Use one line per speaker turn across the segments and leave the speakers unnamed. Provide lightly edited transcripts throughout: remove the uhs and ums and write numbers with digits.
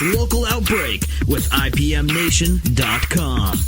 Local Outbreak with IPMNation.com.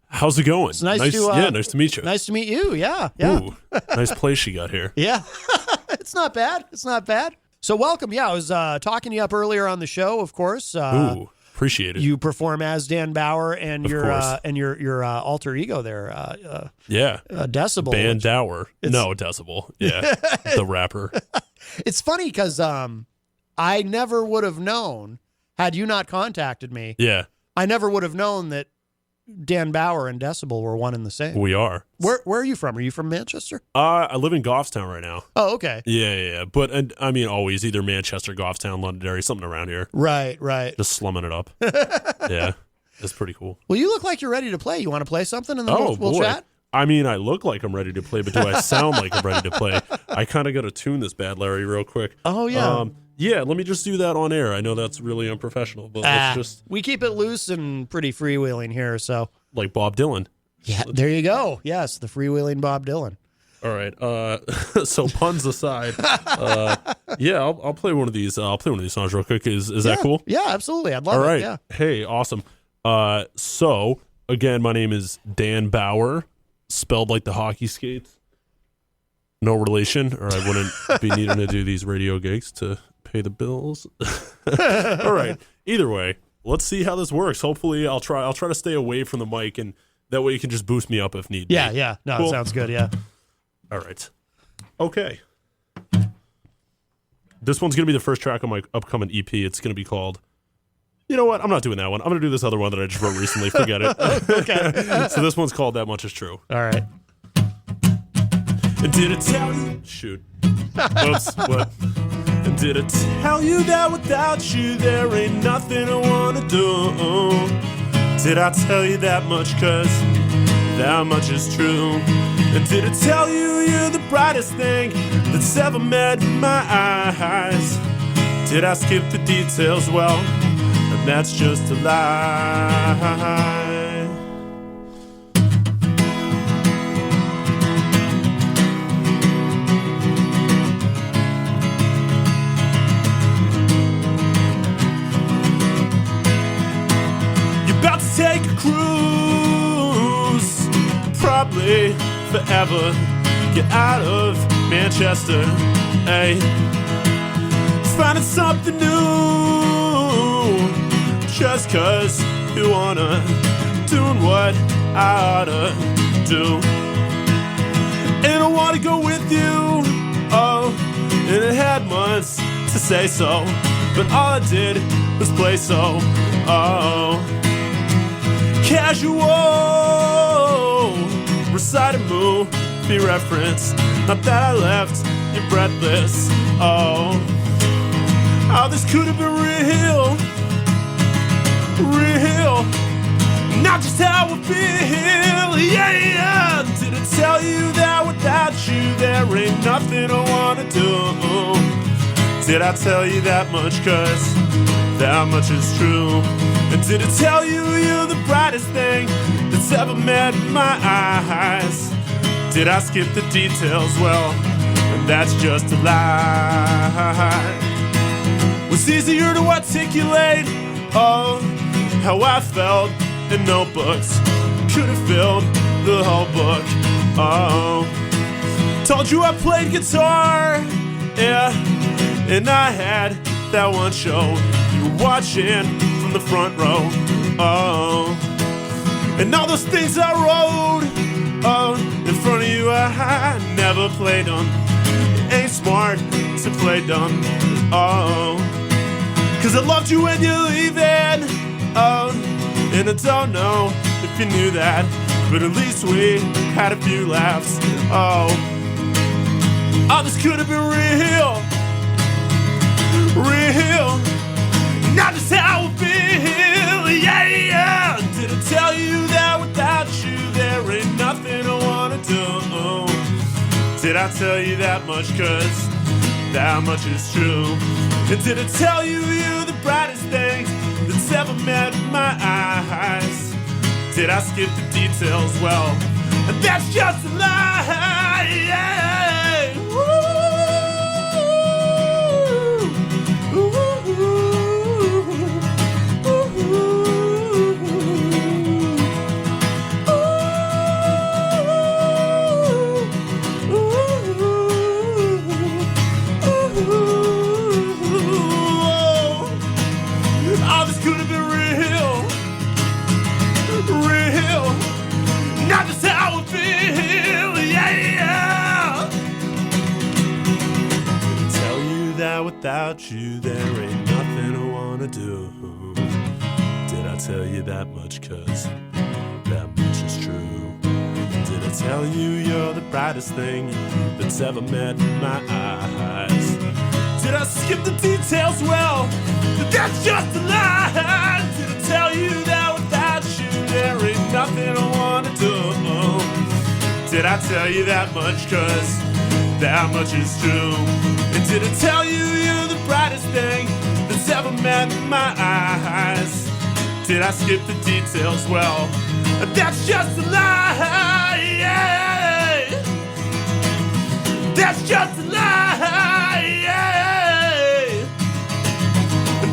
How's it going?
It's nice
to meet you.
Nice to meet you. Yeah.
Ooh, nice place you got here.
Yeah. It's not bad. So welcome. Yeah, I was talking to you up earlier on the show, of course.
Appreciate it.
You perform as Dan Bauer and your alter ego there. Decibel.
Dan Bauer. No, Decibel. Yeah, the rapper.
It's funny because I never would have known, had you not contacted me.
Yeah.
I never would have known that Dan Bauer and Decibel were one and the same.
We are.
Where are you from? Are you from Manchester?
I live in Goffstown right now.
Oh, okay.
Yeah. But I mean, always either Manchester, Goffstown, Londonderry, something around here.
Right.
Just slumming it up. Yeah, it's pretty cool.
Well, you look like you're ready to play. You want to play something and then we'll chat?
I mean, I look like I'm ready to play, but do I sound like I'm ready to play? I kind of got to tune this bad Larry real quick.
Oh, yeah.
Yeah, let me just do that on air. I know that's really unprofessional, but let's just...
We keep it loose and pretty freewheeling here, so...
Like Bob Dylan.
Yeah, there you go. Yes, the freewheeling Bob Dylan.
All right. So puns aside, yeah, I'll play one of these. I'll play one of these songs real quick. Is that cool?
Yeah, absolutely. I'd love
it. All right.
Yeah.
Hey, awesome. So again, my name is Dan Bauer, spelled like the hockey skates. No relation, or I wouldn't be needing to do these radio gigs to pay the bills. All right. Either way, let's see how this works. Hopefully, I'll try to stay away from the mic, and that way you can just boost me up if need be.
Yeah. No, cool. It sounds good. Yeah.
All right. Okay. This one's going to be the first track on my upcoming EP. It's going to be called... You know what? I'm not doing that one. I'm going to do this other one that I just wrote recently. Forget it.
Okay.
So this one's called That Much Is True.
All right.
And did it tell you... Shoot. Oops. What? And did it tell you that without you there ain't nothing I want to do? Did I tell you that much? 'Cause that much is true. And did it tell you you're the brightest thing that's ever met my eyes? Did I skip the details? Well, and that's just a lie. You're about to take a cruise, probably forever. Get out of Manchester, hey. Finding something new, just 'cause you wanna. Doing what I oughta do. And I wanna go with you, oh. And I had months to say so, but all I did was play so, oh. Casual, recite a movie reference. Not that I left you breathless, oh. Oh, this could have been real, real. Not just how I feel, yeah. Did it tell you that without you there ain't nothing I wanna do? Did I tell you that much? 'Cause that much is true. And did it tell you you're the brightest thing that's ever met my eyes? Did I skip the details? Well, and that's just a lie. Was easier to articulate, oh, how I felt in notebooks. Could have filled the whole book, oh. Told you I played guitar, yeah, and I had that one show. You were watching from the front row, oh. And all those things I wrote, oh, in front of you I never played them. It ain't smart to play dumb, oh. 'Cause I loved you when you're leaving, oh. And I don't know if you knew that, but at least we had a few laughs, oh. Oh, this could have been real, real. Not just how I feel, yeah. Did I tell you that without you there ain't nothing I wanna do? Did I tell you that much? 'Cause that much is true. And did it tell you you're the brightest thing that's ever met my eyes? Did I skip the details? Well, and that's just a lie, yeah. Ooh, ooh, oh, this could have been real, real. Not just how I feel, yeah. Tell you that without you there ain't nothing I wanna do. Did I tell you that much? 'Cause that much is true. Did I tell you you're the brightest thing that's ever met my eyes? Did I skip the details? Well, that's just a lie. Did I tell you that without you there ain't nothing I wanna do? Did I tell you that much? 'Cause that much is true. And did I tell you you're the brightest thing that's ever met my eyes? Did I skip the details? Well, that's just a lie. Yeah. That's just a lie. Yeah.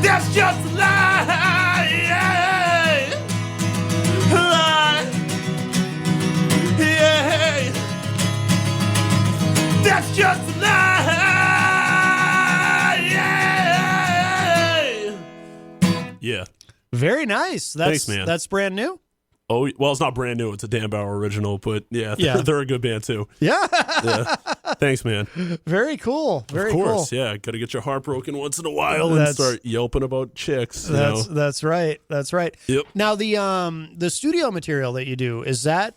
That's just a lie. Yeah. Lie. Yeah. That's just a lie. Yeah. Yeah.
Very nice.
Thanks, man.
That's brand new?
Oh, well, it's not brand new. It's a Dan Bauer original, but yeah. They're a good band too.
Yeah.
Yeah. Thanks, man.
Very cool. Very cool.
Of course, yeah. Got to get your heart broken once in a while and start yelping about chicks.
That's right. That's right.
Yep.
Now the studio material that you do, is that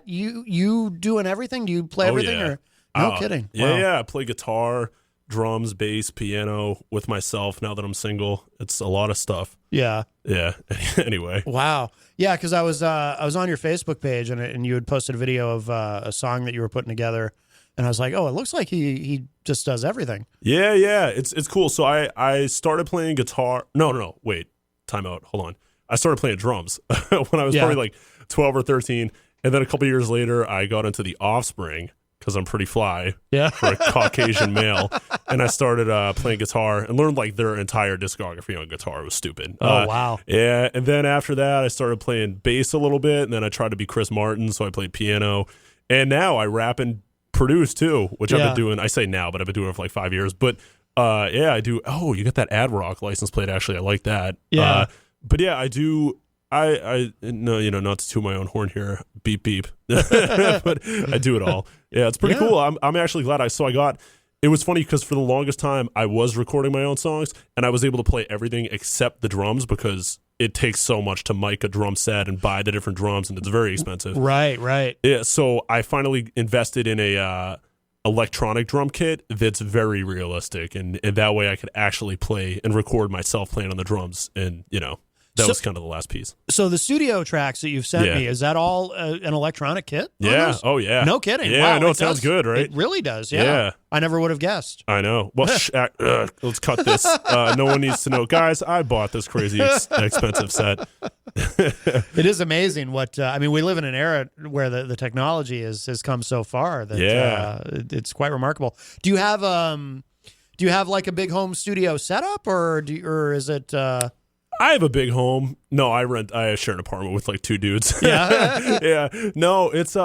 you doing everything? Do you play everything?
Yeah.
Or no kidding?
Yeah,
Wow.
yeah. I play guitar, drums, bass, piano with myself now that I'm single. It's a lot of stuff.
Yeah.
Yeah. Anyway.
Wow. Yeah, because I was on your Facebook page and you had posted a video of a song that you were putting together, and I was like, oh, it looks like he just does everything.
Yeah, yeah. It's cool. So I started playing guitar. No. Wait. Time out. Hold on. I started playing drums when I was probably like 12 or 13, and then a couple years later, I got into the Offspring because I'm pretty fly for a Caucasian male, and I started playing guitar and learned like their entire discography on guitar. It was stupid.
Oh, wow.
Yeah, and then after that, I started playing bass a little bit, and then I tried to be Chris Martin, so I played piano, and now I rap and produce too, which I've been doing. I say now, but I've been doing it for like 5 years. But yeah, I do. Oh, you got that Ad Rock license plate? Actually, I like that.
Yeah.
But yeah, I do. I no, not to toot my own horn here, beep beep, but I do it all. Yeah, it's pretty cool. I'm actually glad it was funny because for the longest time I was recording my own songs and I was able to play everything except the drums because it takes so much to mic a drum set and buy the different drums and it's very expensive.
Right.
Yeah, so I finally invested in a electronic drum kit that's very realistic and that way I could actually play and record myself playing on the drums and that was kind of the last piece.
So the studio tracks that you've sent me, is that all an electronic kit?
Yeah. Oh, yeah.
No kidding.
Yeah,
wow,
I know. It sounds good, right?
It really does. Yeah. I never would have guessed.
I know. Well, let's cut this. No one needs to know. Guys, I bought this crazy expensive set.
It is amazing what, we live in an era where the technology has come so far that it's quite remarkable. Do you have like a big home studio setup or is it...
I have a big home. No, I share an apartment with like two dudes.
Yeah.
Yeah. No, it's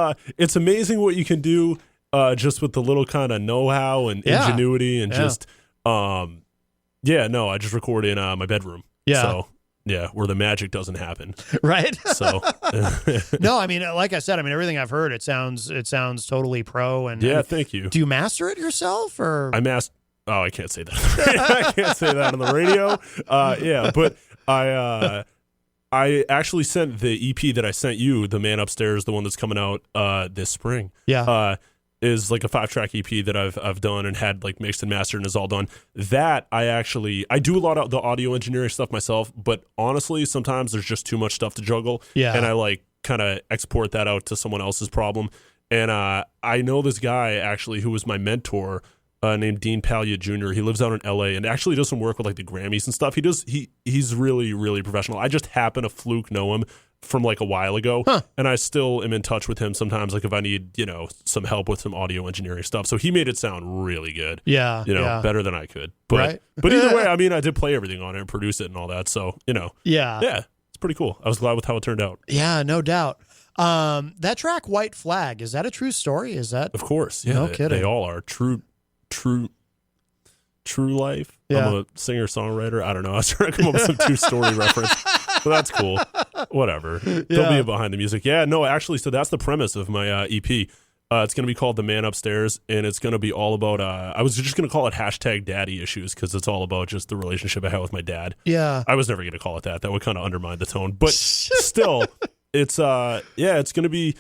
amazing what you can do just with the little kind of know-how and ingenuity and just I just record in my bedroom. Yeah. So, yeah, where the magic doesn't happen.
Right.
So
no, like I said, everything I've heard, it sounds totally pro and
thank you.
Do you master it yourself or
Oh, I can't say that. I can't say that on the radio. But I actually sent the EP that I sent you, The Man Upstairs, the one that's coming out this spring.
Yeah.
Is like a 5-track EP that I've done and had like mixed and mastered and is all done. That I do a lot of the audio engineering stuff myself, but honestly, sometimes there's just too much stuff to juggle. Yeah. And I like kind of export that out to someone else's problem. And I know this guy actually who was my mentor. Named Dean Palia Jr. He lives out in LA and actually does some work with like the Grammys and stuff. He's really, really professional. I just happen to fluke know him from like a while ago, and I still am in touch with him sometimes. Like if I need some help with some audio engineering stuff. So he made it sound really good.
Yeah,
better than I could. But
right?
But either way, I did play everything on it and produce it and all that. So yeah, it's pretty cool. I was glad with how it turned out.
Yeah, no doubt. That track White Flag, is that a true story? Is that?
Of course. Yeah,
no kidding.
They all are true life.
Yeah.
I'm a singer-songwriter. I don't know. I was trying to come up with some two-story reference. But that's cool. Whatever. There'll be a behind the music. Yeah, no, actually, so that's the premise of my EP. It's going to be called The Man Upstairs, and it's going to be all about, I was just going to call it #daddy issues because it's all about just the relationship I have with my dad.
Yeah.
I was never going to call it that. That would kind of undermine the tone. But still, it's going to be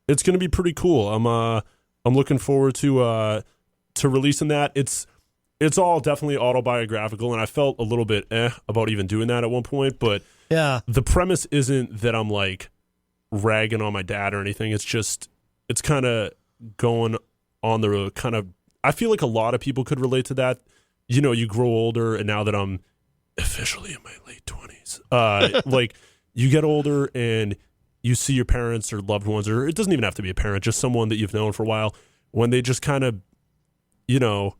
pretty cool. I'm looking forward to releasing that. It's all definitely autobiographical, and I felt a little bit about even doing that at one point, but the premise isn't that I'm like ragging on my dad or anything. It's just it's kind of going on the kind of, I feel like a lot of people could relate to that. You know, you grow older, and now that I'm officially in my late 20s, like you get older and you see your parents or loved ones, or it doesn't even have to be a parent, just someone that you've known for a while, when they just kind of, you know,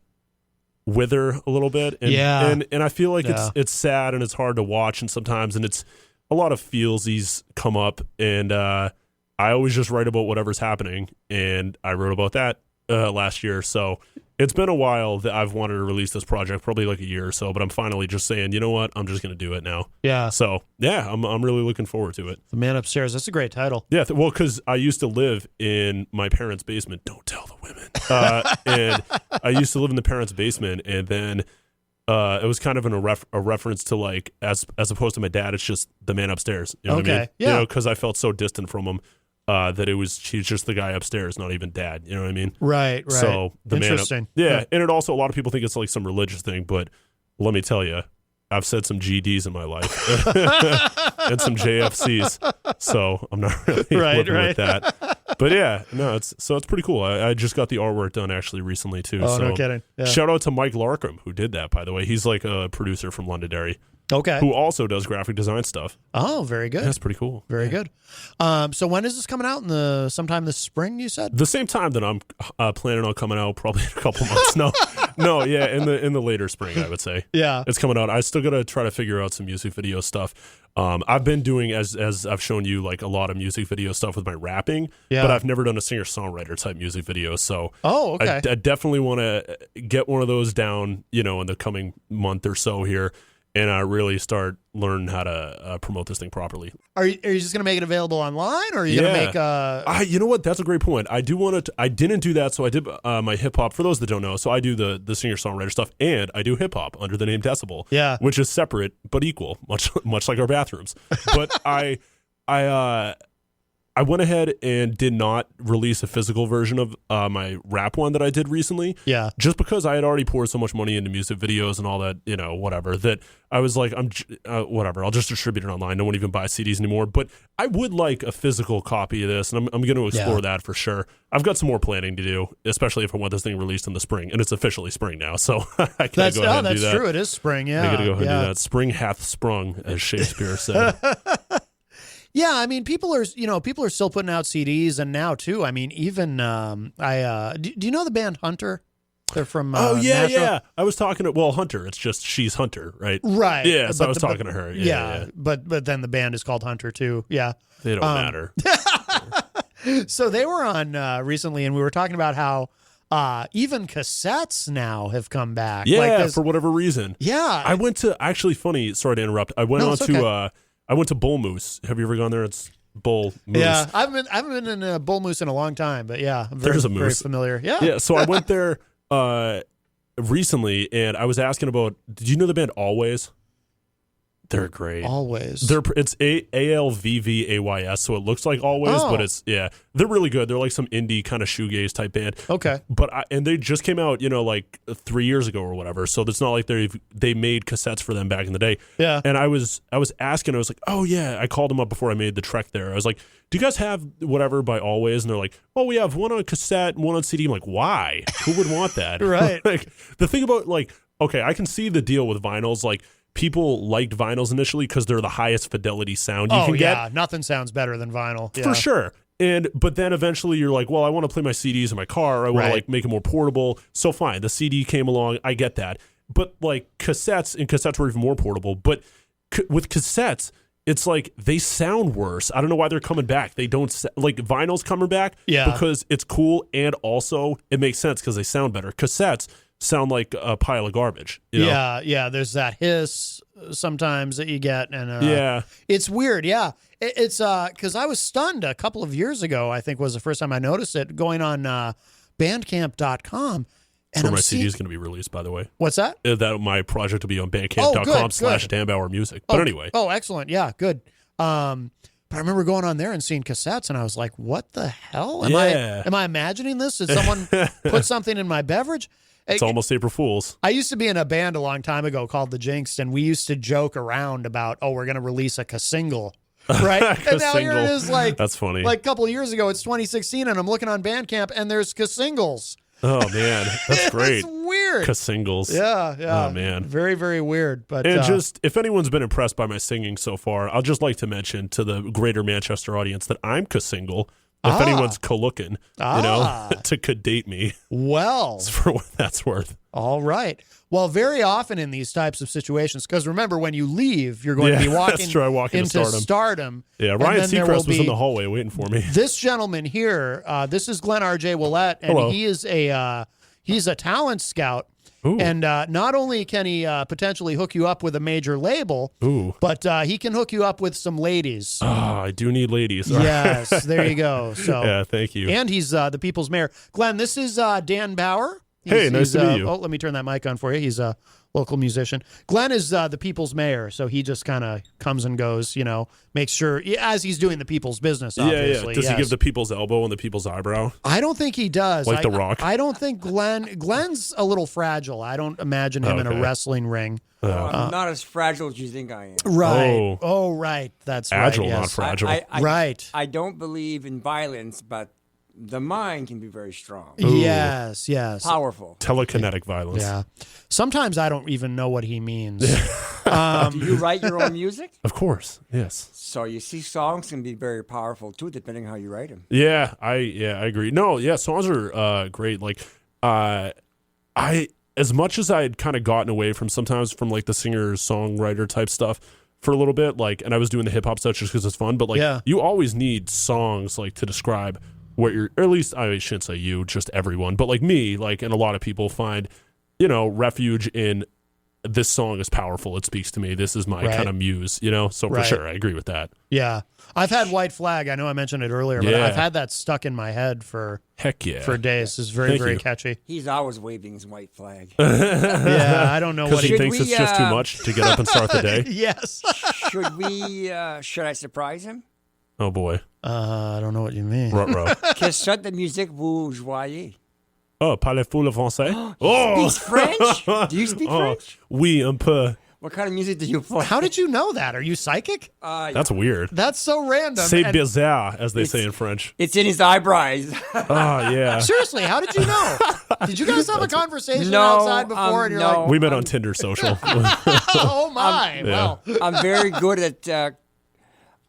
wither a little bit. And, and I feel like it's sad and it's hard to watch, and sometimes, and it's a lot of feelsies come up, and I always just write about whatever's happening, and I wrote about that last year. So it's been a while that I've wanted to release this project, probably like a year or so, but I'm finally just saying, you know what, I'm just going to do it now. Yeah. So yeah, I'm really looking forward to it.
The Man Upstairs. That's a great title.
Yeah. Well, because I used to live in my parents' basement. Don't tell the women. And I used to live in the parents' basement, and then it was kind of a reference to, like, as opposed to my dad, it's just the man upstairs. You know what I mean? Yeah. You know, because I felt so distant from him. That he's just the guy upstairs, not even dad. You know what I mean?
Right.
So the
Interesting.
Man and it also, a lot of people think it's like some religious thing, but let me tell you, I've said some GDs in my life and some JFCs, so I'm not really living with that. But yeah, no, it's pretty cool. I just got the artwork done actually recently too.
Oh,
so
no kidding. Yeah.
Shout out to Mike Larkham who did that, by the way. He's like a producer from Londonderry.
Okay.
Who also does graphic design stuff.
Oh, very good.
That's pretty cool.
Very good. So when is this coming out? Sometime this spring, you said?
The same time that I'm planning on coming out, probably in a couple months. No, yeah, in the later spring, I would say.
Yeah.
It's coming out. I still got to try to figure out some music video stuff. I've been doing, as I've shown you, like a lot of music video stuff with my rapping, but I've never done a singer-songwriter type music video. So
okay.
I definitely want to get one of those down, you know, in the coming month or so here. And I really start learning how to promote this thing properly.
Are you just going to make it available online, or are you going to make a...
you know what? That's a great point. I do want to... I didn't do that, so I did my hip-hop. For those that don't know, so I do the singer-songwriter stuff, and I do hip-hop under the name Decibel, which is separate but equal, much like our bathrooms. But I went ahead and did not release a physical version of my rap one that I did recently.
Yeah.
Just because I had already poured so much money into music videos and all that, you know, whatever, that I was like, whatever, I'll just distribute it online. No one even buys CDs anymore. But I would like a physical copy of this, and I'm going to explore that for sure. I've got some more planning to do, especially if I want this thing released in the spring. And it's officially spring now, so I can go ahead and do that.
That's true. It is spring, yeah.
I got to go ahead and do that. Spring hath sprung, as Shakespeare said.
Yeah, I mean, people are still putting out CDs, and now too. I mean, even do you know the band Hunter? They're from Nashville?
Yeah. I was talking to Hunter. It's just she's Hunter, right?
Right.
Yeah. So I was talking to her. Yeah.
But then the band is called Hunter too. Yeah.
They don't matter.
So they were on recently, and we were talking about how even cassettes now have come back.
Yeah, for whatever reason.
Yeah.
I went to actually sorry to interrupt. I went I went to Bull Moose. Have you ever gone there? It's Bull Moose.
Yeah, I haven't been in a Bull Moose in a long time, but yeah,
there's a moose.
Very familiar. Yeah.
Yeah. So I went there recently, and I was asking about. Did you know the band Always? They're great.
Always.
It's ALVVAYS, so it looks like Always, but it's they're really good. They're like some indie kind of shoegaze type band.
Okay.
But and they just came out, you know, like 3 years ago or whatever. So it's not like they made cassettes for them back in the day.
Yeah.
And I was asking, I was like, oh yeah, I called them up before I made the trek there. I was like, do you guys have whatever by Always? And they're like, well, we have one on cassette and one on CD. I'm like, why? Who would want that?
Right.
Like the thing about okay, I can see the deal with vinyls, like. People liked vinyls initially because they're the highest fidelity sound you can get.
Nothing sounds better than vinyl. Yeah.
For sure. But then eventually you're like, well, I want to play my CDs in my car. I want to like make it more portable. So fine, the CD came along. I get that. But like cassettes were even more portable. But with cassettes, it's like they sound worse. I don't know why they're coming back. They don't like vinyl's coming back because it's cool, and also it makes sense because they sound better. Cassettes sound like a pile of garbage. You know?
Yeah. There's that hiss sometimes that you get, and it's weird. Yeah, it's because I was stunned a couple of years ago. I think was the first time I noticed it going on Bandcamp.com.
And where my CD is going to be released, by the way.
What's that?
That my project will be on bandcamp.com/Dan Bauer Music. But anyway.
Oh, excellent. Yeah, good. But I remember going on there and seeing cassettes, and I was like, "What the hell? Am I imagining this? Did someone put something in my beverage?"
It's almost April Fool's.
I used to be in a band a long time ago called The Jinxed, and we used to joke around about, we're going to release a single. right? And now here it is, like
that's funny.
Like a couple of years ago, it's 2016, and I'm looking on Bandcamp, and there's Singles.
Oh man, that's great.
It's weird.
Singles.
Yeah.
Oh man,
very, very weird. But
and just if anyone's been impressed by my singing so far, I'll just like to mention to the greater Manchester audience that I'm single. If anyone's looking, to date me.
Well,
for what that's worth.
All right. Well, very often in these types of situations, because remember, when you leave, you're going to be walking
that's true. I walk into stardom. Yeah, Ryan Seacrest was in the hallway waiting for me.
This gentleman here, this is Glenn R.J. Willett, and
Hello.
he is he's a talent scout. Ooh. And not only can he potentially hook you up with a major label, but he can hook you up with some ladies.
Oh, I do need ladies.
Yes, there you go. So
yeah, thank you.
And he's the people's mayor. Glenn, this is Dan Bauer.
Hey, nice to meet you.
Oh, let me turn that mic on for you. He's a local musician. Glenn is the people's mayor, so he just kind of comes and goes, makes sure, as he's doing the people's business, obviously.
Yeah. Does he give the people's elbow and the people's eyebrow?
I don't think he does.
Like The Rock?
I don't think Glenn's a little fragile. I don't imagine him in a wrestling ring.
I'm not as fragile as you think I am.
Right. Oh, right. That's
Agile,
right. Yes.
not fragile.
Right.
I don't believe in violence, but the mind can be very strong.
Ooh.
Yes.
Powerful.
Telekinetic violence.
Yeah. Sometimes I don't even know what he means.
Do you write your own music?
Of course, yes.
So you see, songs can be very powerful too, depending on how you write them.
Yeah, I agree. No, yeah, songs are great. Like, as much as I had kind of gotten away from sometimes from like the singer songwriter type stuff for a little bit, like, and I was doing the hip hop stuff just because it's fun. But like, you always need songs like to describe what you're, or at least I shouldn't say you, just everyone, but like me, like, and a lot of people find, refuge in this song is powerful. It speaks to me. This is my kind of muse, So for sure, I agree with that.
Yeah, I've had White Flag. I know I mentioned it earlier, but I've had that stuck in my head for for days. It's very, very catchy.
He's always waving his white flag.
Yeah, I don't know what
he thinks it's just too much to get up and start the day.
Yes.
Should I surprise him?
Oh boy.
I don't know what you mean.
Ruh-roh.
Quelle sorte de musique vous jouez?
Oh, parlez-vous le français?
Oh, speaks French? Do you speak French?
Oui, un peu.
What kind of music do you play?
How did you know that? Are you psychic?
That's weird.
That's so random.
C'est bizarre, as they say in French.
It's in his eyebrows.
Oh, yeah.
Seriously, how did you know? Did you guys have a conversation outside before? And you're like,
we met on Tinder social.
Oh, my. Well,
I'm very good at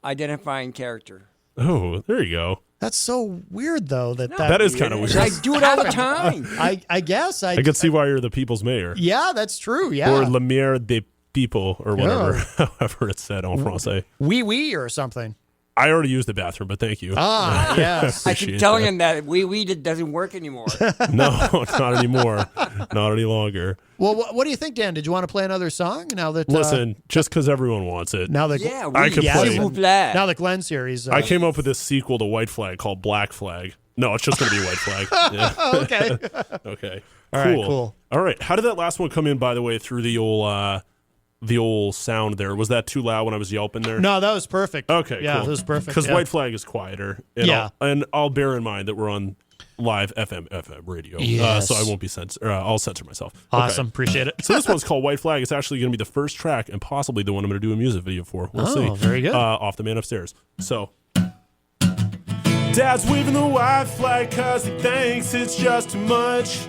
identifying character.
Oh, there you go.
That's so weird, though.
That is kind of weird.
I do it all the time.
I guess. I
can see why you're the people's mayor.
Yeah, that's true. Yeah.
Or le maire des people, or whatever, however it's said en français.
Oui, or something.
I already used the bathroom, but thank you.
Ah, yes.
I keep telling him that we doesn't work anymore.
No, not anymore. Not any longer.
Well, what do you think, Dan? Did you want to play another song now that?
Listen, just because everyone wants it.
Now that
I can play.
Now that Glenn's here, he's.
I came up with this sequel to White Flag called Black Flag. No, it's just going to be White Flag. Yeah.
Okay.
Okay.
All right, cool.
All right. How did that last one come in, by the way, through the old sound there? Was that too loud when I was yelping there?
No, that was perfect.
Okay,
yeah,
cool.
that was perfect.
Because White Flag is quieter. And I'll bear in mind that we're on live FM radio.
Yes.
So I won't be I'll censor myself.
Awesome.
Okay.
Appreciate it.
So this one's called White Flag. It's actually going to be the first track and possibly the one I'm going to do a music video for. We'll see.
Very good.
Off the Man Upstairs. So Dad's waving the white flag because he thinks it's just too much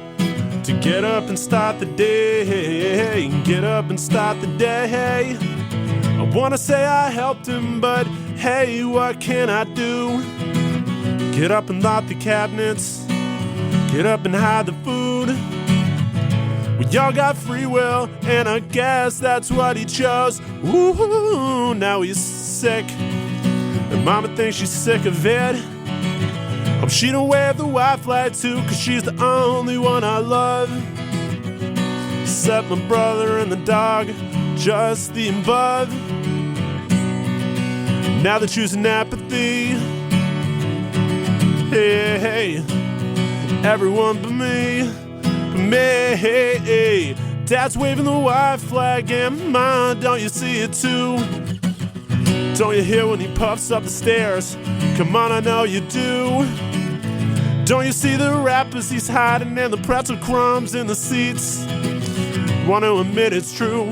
to get up and start the day. Get up and start the day. I want to say I helped him, but hey, what can I do? Get up and lock the cabinets. Get up and hide the food. We all got free will, and I guess that's what he chose. Ooh, now he's sick, and Mama thinks she's sick of it. Hope she don't wave the white flag too, 'cause she's the only one I love. Except my brother and the dog, just the above. Now they're choosing apathy. Hey, everyone but me. Dad's waving the white flag, and Mom, don't you see it too? Don't you hear when he puffs up the stairs? Come on, I know you do. Don't you see the wrappers he's hiding and the pretzel crumbs in the seats? Want to admit it's true,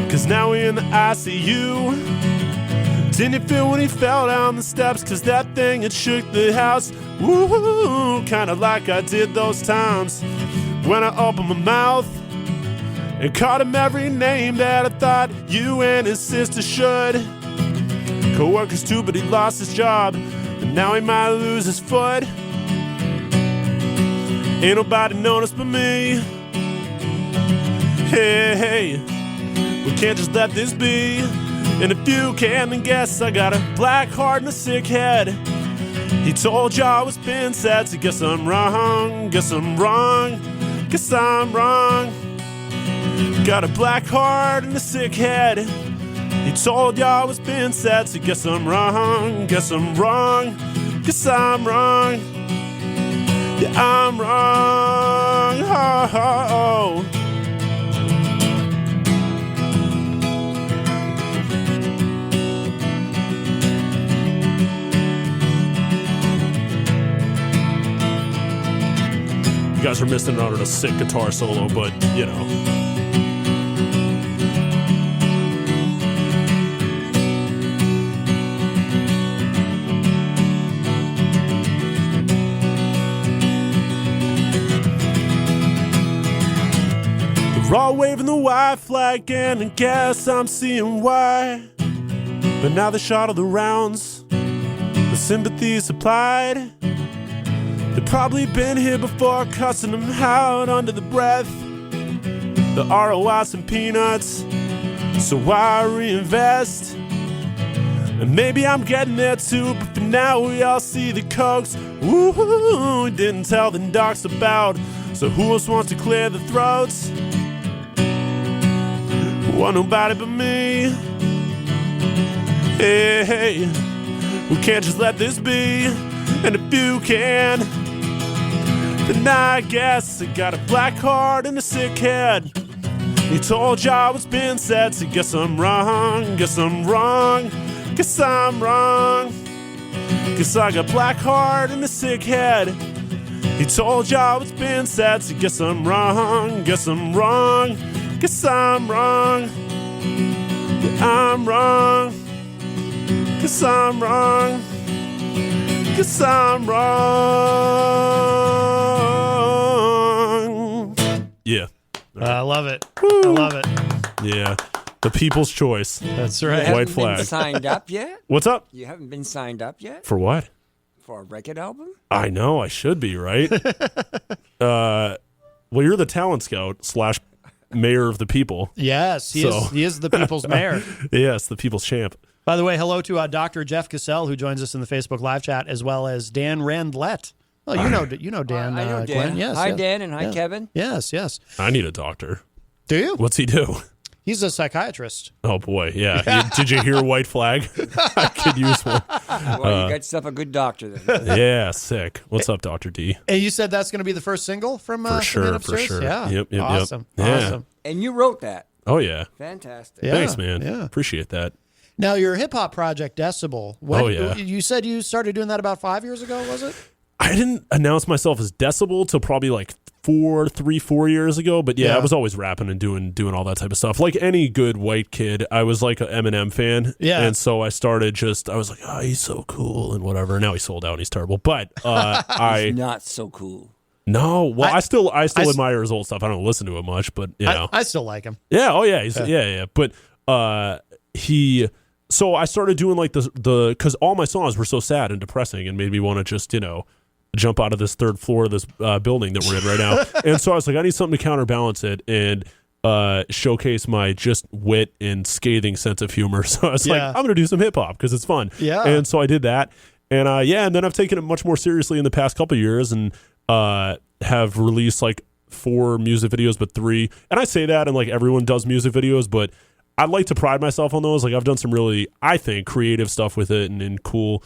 'cause now we're in the ICU. Didn't you feel when he fell down the steps? Cause that thing had shook the house. Woo, kinda like I did those times when I opened my mouth and called him every name that I thought you and his sister should. Coworker's too, but he lost his job, and now he might lose his foot. Ain't nobody noticed but me. Hey, we can't just let this be. And if you can, then guess I got a black heart and a sick head. He told y'all what's been said, so guess I'm wrong, guess I'm wrong, guess I'm wrong. Got a black heart and a sick head. He told y'all what's been said, so guess I'm wrong, guess I'm wrong, guess I'm wrong. Yeah, I'm wrong. Oh, oh, oh. You guys are missing out on a sick guitar solo, but you know. They're all waving the white flag and I guess I'm seeing why. But now they shot all the rounds, the sympathy supplied. They've probably been here before, cussing them out under the breath. The ROI's and peanuts, so why reinvest? And maybe I'm getting there too, but for now we all see the cokes. Woo, we didn't tell the docs about, so who else wants to clear the throats? Want nobody but me. Hey, we can't just let this be. And if you can, then I guess I got a black heart and a sick head. He told y'all what's been said, so guess I'm wrong, guess I'm wrong, guess I'm wrong. Guess I got black heart and a sick head. He told y'all what's been said, so guess I'm wrong, guess I'm wrong, guess I'm wrong. Yeah, I'm wrong, guess I'm wrong. Guess I'm wrong. Yeah.
I love it.
Woo.
I love it.
Yeah. The people's choice.
That's
You
right.
haven't
White flag.
been signed up yet?
What's up?
You haven't been signed up yet
For what?
for a record album?
I know. I should be, right? Well, you're the talent scout / mayor of the people.
Yes, he is the people's mayor.
Yes, the people's champ.
By the way, hello to Dr. Jeff Cassell, who joins us in the Facebook live chat, as well as Dan Randlett. Well, you know Dan.
I know Dan.
Glenn. Yes,
Hi,
yes.
Dan, and hi, Kevin.
Yes, yes.
I need a doctor.
Do you?
What's he do?
He's a psychiatrist.
Oh, boy. Yeah. Did you hear White Flag? I could use one.
Well, you got yourself a good doctor then.
Yeah, sick. What's up, Dr. D?
And you said that's going to be the first single from
For sure,
from
for sure.
Yeah.
Yep.
Awesome.
Yeah.
Awesome.
And you wrote that.
Oh, yeah.
Fantastic.
Yeah.
Thanks, man.
Yeah.
Appreciate that.
Now, your hip hop project, Decibel.
Oh, yeah.
You said you started doing that about 5 years ago, was it?
I didn't announce myself as Decibel till probably like 4 years ago, but yeah, I was always rapping and doing all that type of stuff. Like any good white kid, I was like an Eminem fan.
Yeah.
And so I was like, oh, he's so cool and whatever. Now he's sold out and he's terrible. But
Not so cool.
No, well, I still admire his old stuff. I don't listen to it much, but you know.
I still like him.
Yeah, oh yeah, yeah. But so I started doing like the because all my songs were so sad and depressing and made me want to just, you know, jump out of this third floor of this building that we're in right now. And so I was like, I need something to counterbalance it and showcase my just wit and scathing sense of humor. So I was like, I'm going to do some hip hop because it's fun.
Yeah.
And so I did that. And and then I've taken it much more seriously in the past couple of years and have released like 4 music videos, but 3. And I say that and like everyone does music videos, but I'd like to pride myself on those. Like I've done some really, I think, creative stuff with it and cool,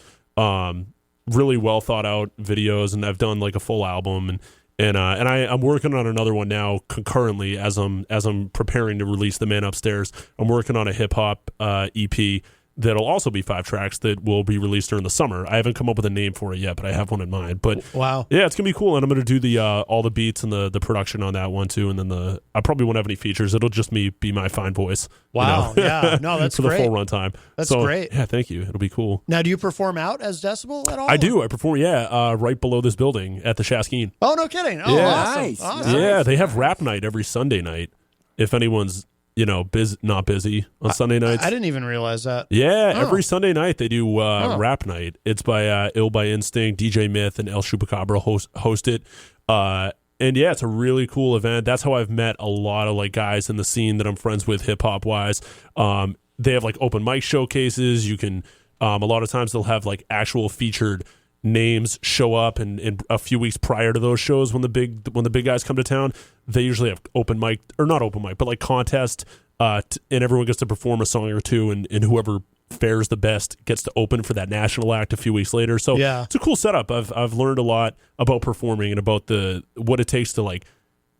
really well thought out videos. And I've done like a full album and I'm working on another one now concurrently as I'm preparing to release The Man Upstairs. I'm working on a hip hop EP
that'll also be 5 tracks that will be released during the summer. I haven't come up with a name for it yet, but I have one in mind. But
wow,
yeah, it's gonna be cool, and I'm gonna do the all the beats and the production on that one too, and then I probably won't have any features. It'll just be my fine voice.
Wow, yeah, no, that's
for
great.
the full runtime.
That's
so,
great.
Yeah, thank you. It'll be cool.
Now, do you perform out as Decibel at all?
I do. I perform. Yeah, right below this building at the Shaskeen.
Oh, no kidding. Oh,
Yeah.
awesome.
Nice.
Awesome.
Yeah, they have rap night every Sunday night. If anyone's not busy on Sunday nights.
I didn't even realize that.
Yeah,
Oh.
every Sunday night they do rap night. It's by Ill by Instinct, DJ Myth, and El Chupacabra host it. And yeah, it's a really cool event. That's how I've met a lot of like guys in the scene that I'm friends with hip hop wise. They have like open mic showcases. You can a lot of times they'll have like actual featured names show up, and a few weeks prior to those shows when the big guys come to town, they usually have open mic, or not open mic, but like contest, and everyone gets to perform a song or two, and whoever fares the best gets to open for that national act a few weeks later. So
yeah,
it's a cool setup. I've learned a lot about performing and about what it takes to like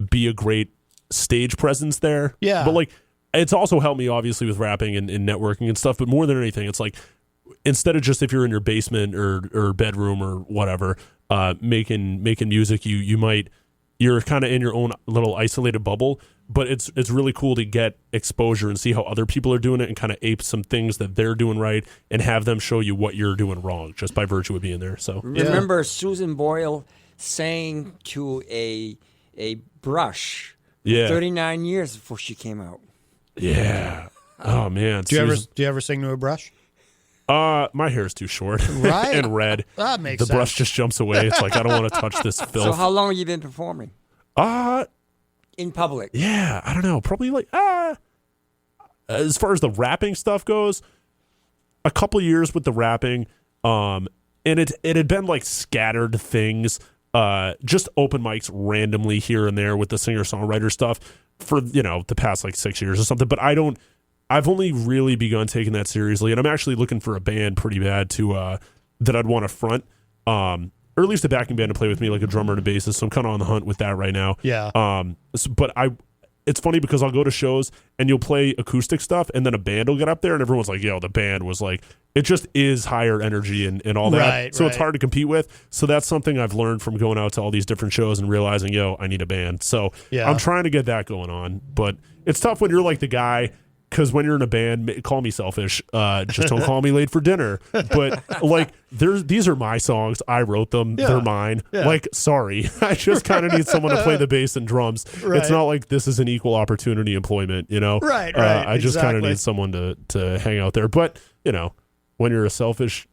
be a great stage presence there.
Yeah,
but like it's also helped me obviously with rapping and networking and stuff. But more than anything, it's like, instead of just if you're in your basement or bedroom or whatever, making music, you're kind of in your own little isolated bubble, but it's really cool to get exposure and see how other people are doing it and kind of ape some things that they're doing right and have them show you what you're doing wrong just by virtue of being there. So
remember Susan Boyle sang to a brush 39 years before she came out.
Yeah. Oh man.
Do you ever sing to a brush?
My hair is too short,
right?
And red.
That makes sense.
The brush just jumps away. It's like I don't want to touch this filth.
So how long have you been performing? In public?
Yeah, I don't know. Probably like as far as the rapping stuff goes, a couple years with the rapping, and it had been like scattered things, just open mics randomly here and there with the singer-songwriter stuff for the past like 6 years or something. But I've only really begun taking that seriously, and I'm actually looking for a band pretty bad that I'd want to front, or at least a backing band to play with me, like a drummer and a bassist. So I'm kind of on the hunt with that right now.
Yeah.
But it's funny because I'll go to shows and you'll play acoustic stuff, and then a band will get up there, and everyone's like, "Yo, the band was like," it just is higher energy and all that.
Right,
so it's hard to compete with. So that's something I've learned from going out to all these different shows and realizing, yo, I need a band. So
yeah.
I'm trying to get that going on, but it's tough when you're like the guy. Because when you're in a band, call me selfish. Just don't call me late for dinner. But like, these are my songs. I wrote them.
Yeah.
They're mine.
Yeah.
Like, sorry, I just kind of need someone to play the bass and drums.
Right.
It's not like this is an equal opportunity employment.
Right.
I just kind of
exactly.
need someone to hang out there. But when you're a selfish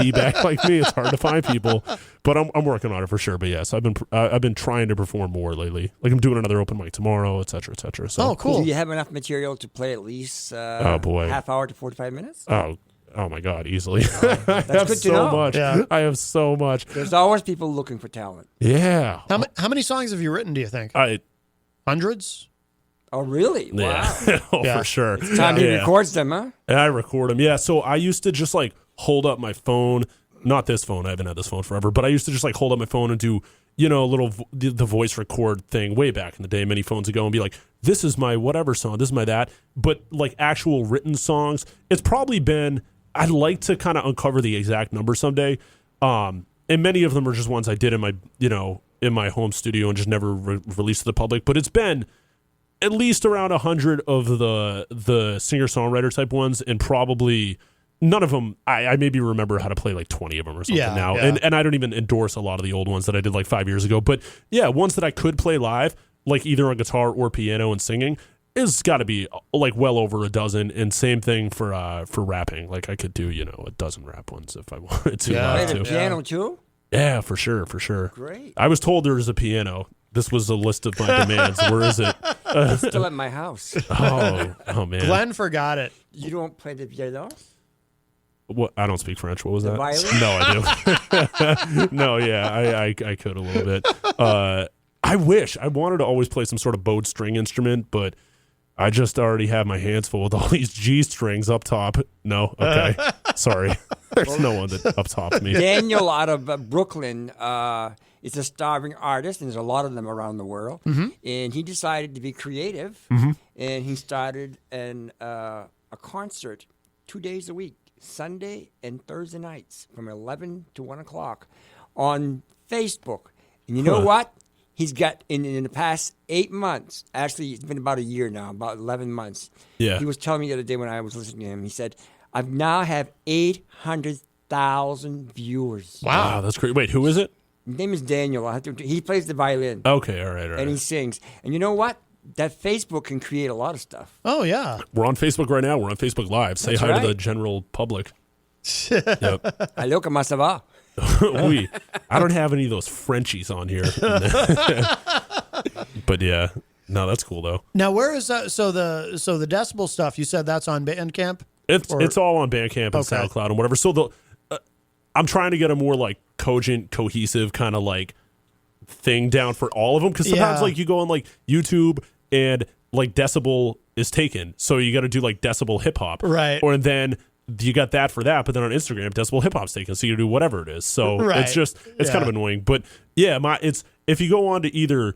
D-bag like me, it's hard to find people. But I'm working on it for sure. But yes, I've been trying to perform more lately. Like I'm doing another open mic tomorrow, et cetera, et cetera. So
cool.
Do you have enough material to play at least
boy.
half hour to 45 minutes?
Oh my God, easily.
That's
I have
good to
so
know.
much.
Yeah.
I have so much.
There's always people looking for talent.
Yeah.
How many songs have you written, do you think? Hundreds?
Oh, really? Wow.
Yeah.
Yeah.
For sure.
Time he records them, huh?
And I record them. Yeah. So I used to just like hold up my phone. Not this phone. I haven't had this phone forever. But I used to just like hold up my phone and do, a little the voice record thing way back in the day, many phones ago, and be like, this is my whatever song. This is my that. But like actual written songs, it's probably been, I'd like to kind of uncover the exact number someday. And many of them are just ones I did in my, in my home studio and just never released to the public. But it's been at least around 100 of the singer-songwriter type ones, and probably none of them, I maybe remember how to play like 20 of them or something now.
Yeah.
And I don't even endorse a lot of the old ones that I did like 5 years ago. But yeah, ones that I could play live, like either on guitar or piano and singing, is got to be like well over a dozen. And same thing for rapping. Like I could do, a dozen rap ones if I wanted to.
Yeah.
live
Play the
too.
piano too?
Yeah, for sure.
Great.
I was told there was a piano. This was a list of my demands. Where is it?
It's still at my house.
Oh man.
Glenn forgot it.
You don't play the piano?
What? I don't speak French. What was
The
that?
violin?
No, I do. No, yeah, I could a little bit. I wish. I wanted to always play some sort of bowed string instrument, but I just already have my hands full with all these G strings up top. No, okay. Sorry. There's no one that up tops me.
Daniel out of Brooklyn is a starving artist, and there's a lot of them around the world.
Mm-hmm.
And he decided to be creative, and he started a concert 2 days a week, Sunday and Thursday nights from 11 to 1 o'clock on Facebook. And you know what? He's got, in the past 8 months, actually it's been about a year now, about 11 months.
Yeah.
He was telling me the other day when I was listening to him, he said, I now have 800,000 viewers.
Wow, that's great. Wait, who is it?
His name is Daniel. He plays the violin.
Okay, all right.
And he sings. And you know what? That Facebook can create a lot of stuff.
Oh, yeah.
We're on Facebook right now. We're on Facebook Live. Say
That's
hi
right.
to the general public. Yep.
Hello, comment ça va?
I don't have any of those Frenchies on here. But yeah, no, that's cool though.
Now, where is that? So the decibel stuff, you said that's on Bandcamp?
It's all on Bandcamp and
Okay.
SoundCloud and whatever. So I'm trying to get a more like cogent, cohesive kind of like thing down for all of them, because sometimes like you go on like YouTube and like decibel is taken, so you got to do like decibel hip hop,
Right?
Or then you got that for that, but then on Instagram decibel hip hop's taken, so you do whatever it is. So it's just kind of annoying. But yeah, it's if you go on to either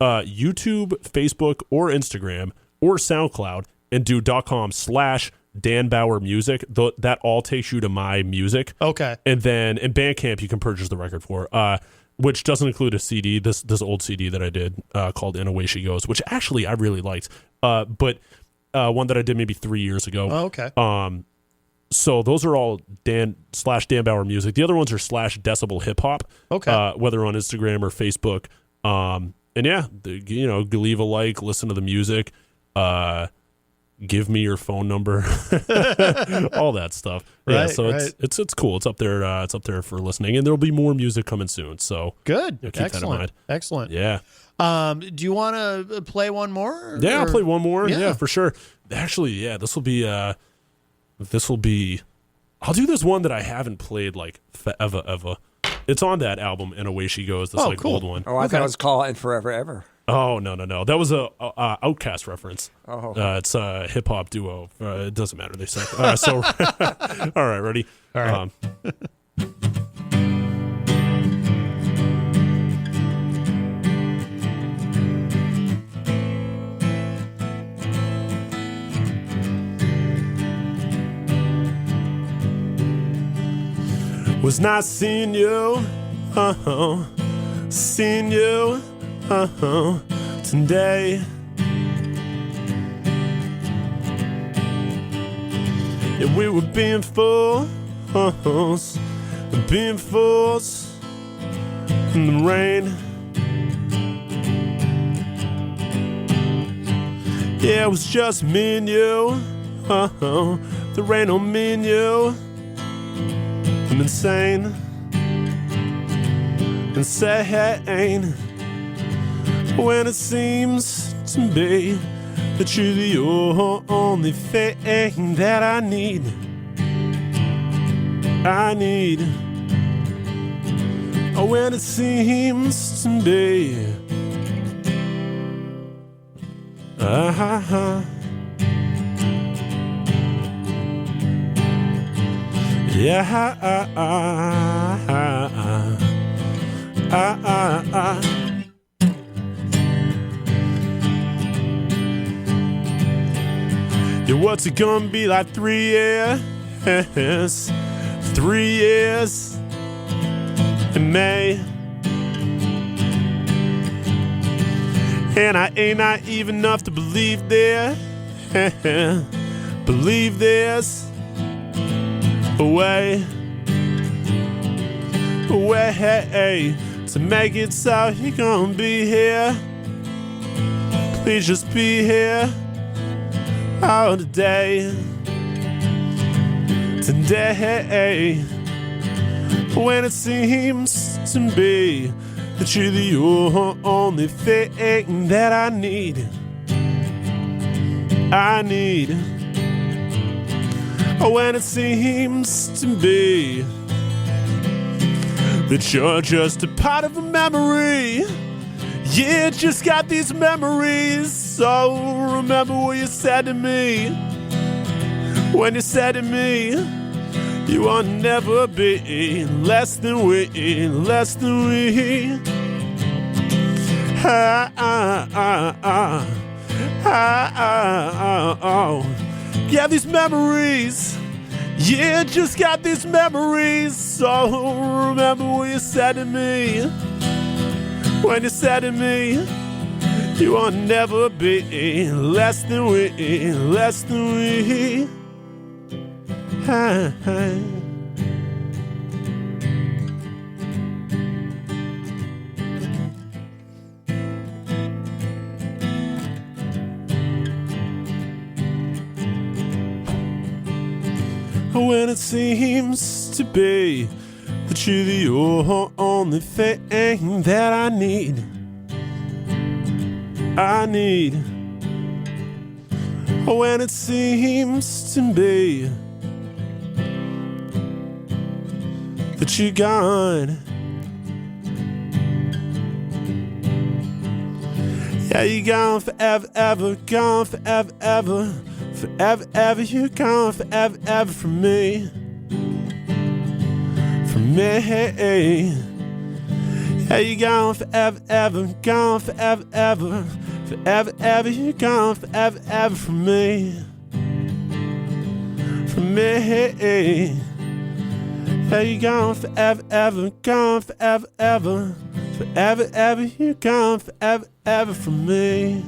YouTube, Facebook, or Instagram or SoundCloud and do .com/Dan Bauer Music, that all takes you to my music.
Okay.
And then in Bandcamp you can purchase the record for, which doesn't include a CD. This old CD that I did called "And Away She Goes," which actually I really liked, but one that I did maybe 3 years ago.
Oh, okay.
So those are all Dan Bauer Music. The other ones are /decibel hip hop.
Okay.
Whether on Instagram or Facebook. And yeah, leave a like, listen to the music, give me your phone number, all that stuff. Yeah,
Right,
so
right.
it's cool. It's up there. It's up there for listening, and there'll be more music coming soon. So
Good.
keep that in mind.
Excellent.
Yeah.
Do you want to play one more?
Yeah, I'll play one more.
Yeah.
Yeah, for sure. Actually, yeah, this will be. I'll do this one that I haven't played like forever, ever. It's on that album, "And Away She Goes." This
cool.
old one.
Oh, I thought it was called "And Forever Ever."
Oh no, that was a Outcast reference.
Oh.
It's a hip hop duo. It doesn't matter. They suck. So, all right, ready?
All right.
Was not seeing you, seeing you, today. Yeah, we were being fools in the rain. Yeah, it was just me and you, there ain't no me and you. I'm insane, when it seems to be that you're the only thing that I need. Oh, when it seems to be. Yeah, what's it gonna be like 3 years? 3 years in May. And I ain't naive enough to believe this. Believe this. Away to make it so you gonna be here. Please just be here all today. When it seems to be that you're the only thing that I need. Oh, when it seems to be that you're just a part of a memory. Yeah, just got these memories. So remember what you said to me. When you said to me, you will never be less than we. Yeah, these memories.
Yeah, just got these memories. So remember what you said to me. When you said to me, you will never be less than we, less than we. When it seems to be that you're the only thing that I need. When it seems to be that you're gone. Yeah, you're gone forever, ever, gone forever, ever. Forever, ever, you're gone forever, ever from me. From me. Yeah, you're gone forever, ever, gone forever, ever. Forever, ever, you're gone forever, ever from me. From me. Yeah, you're gone forever, ever, gone forever, ever. Forever, ever, you're gone forever, ever from me.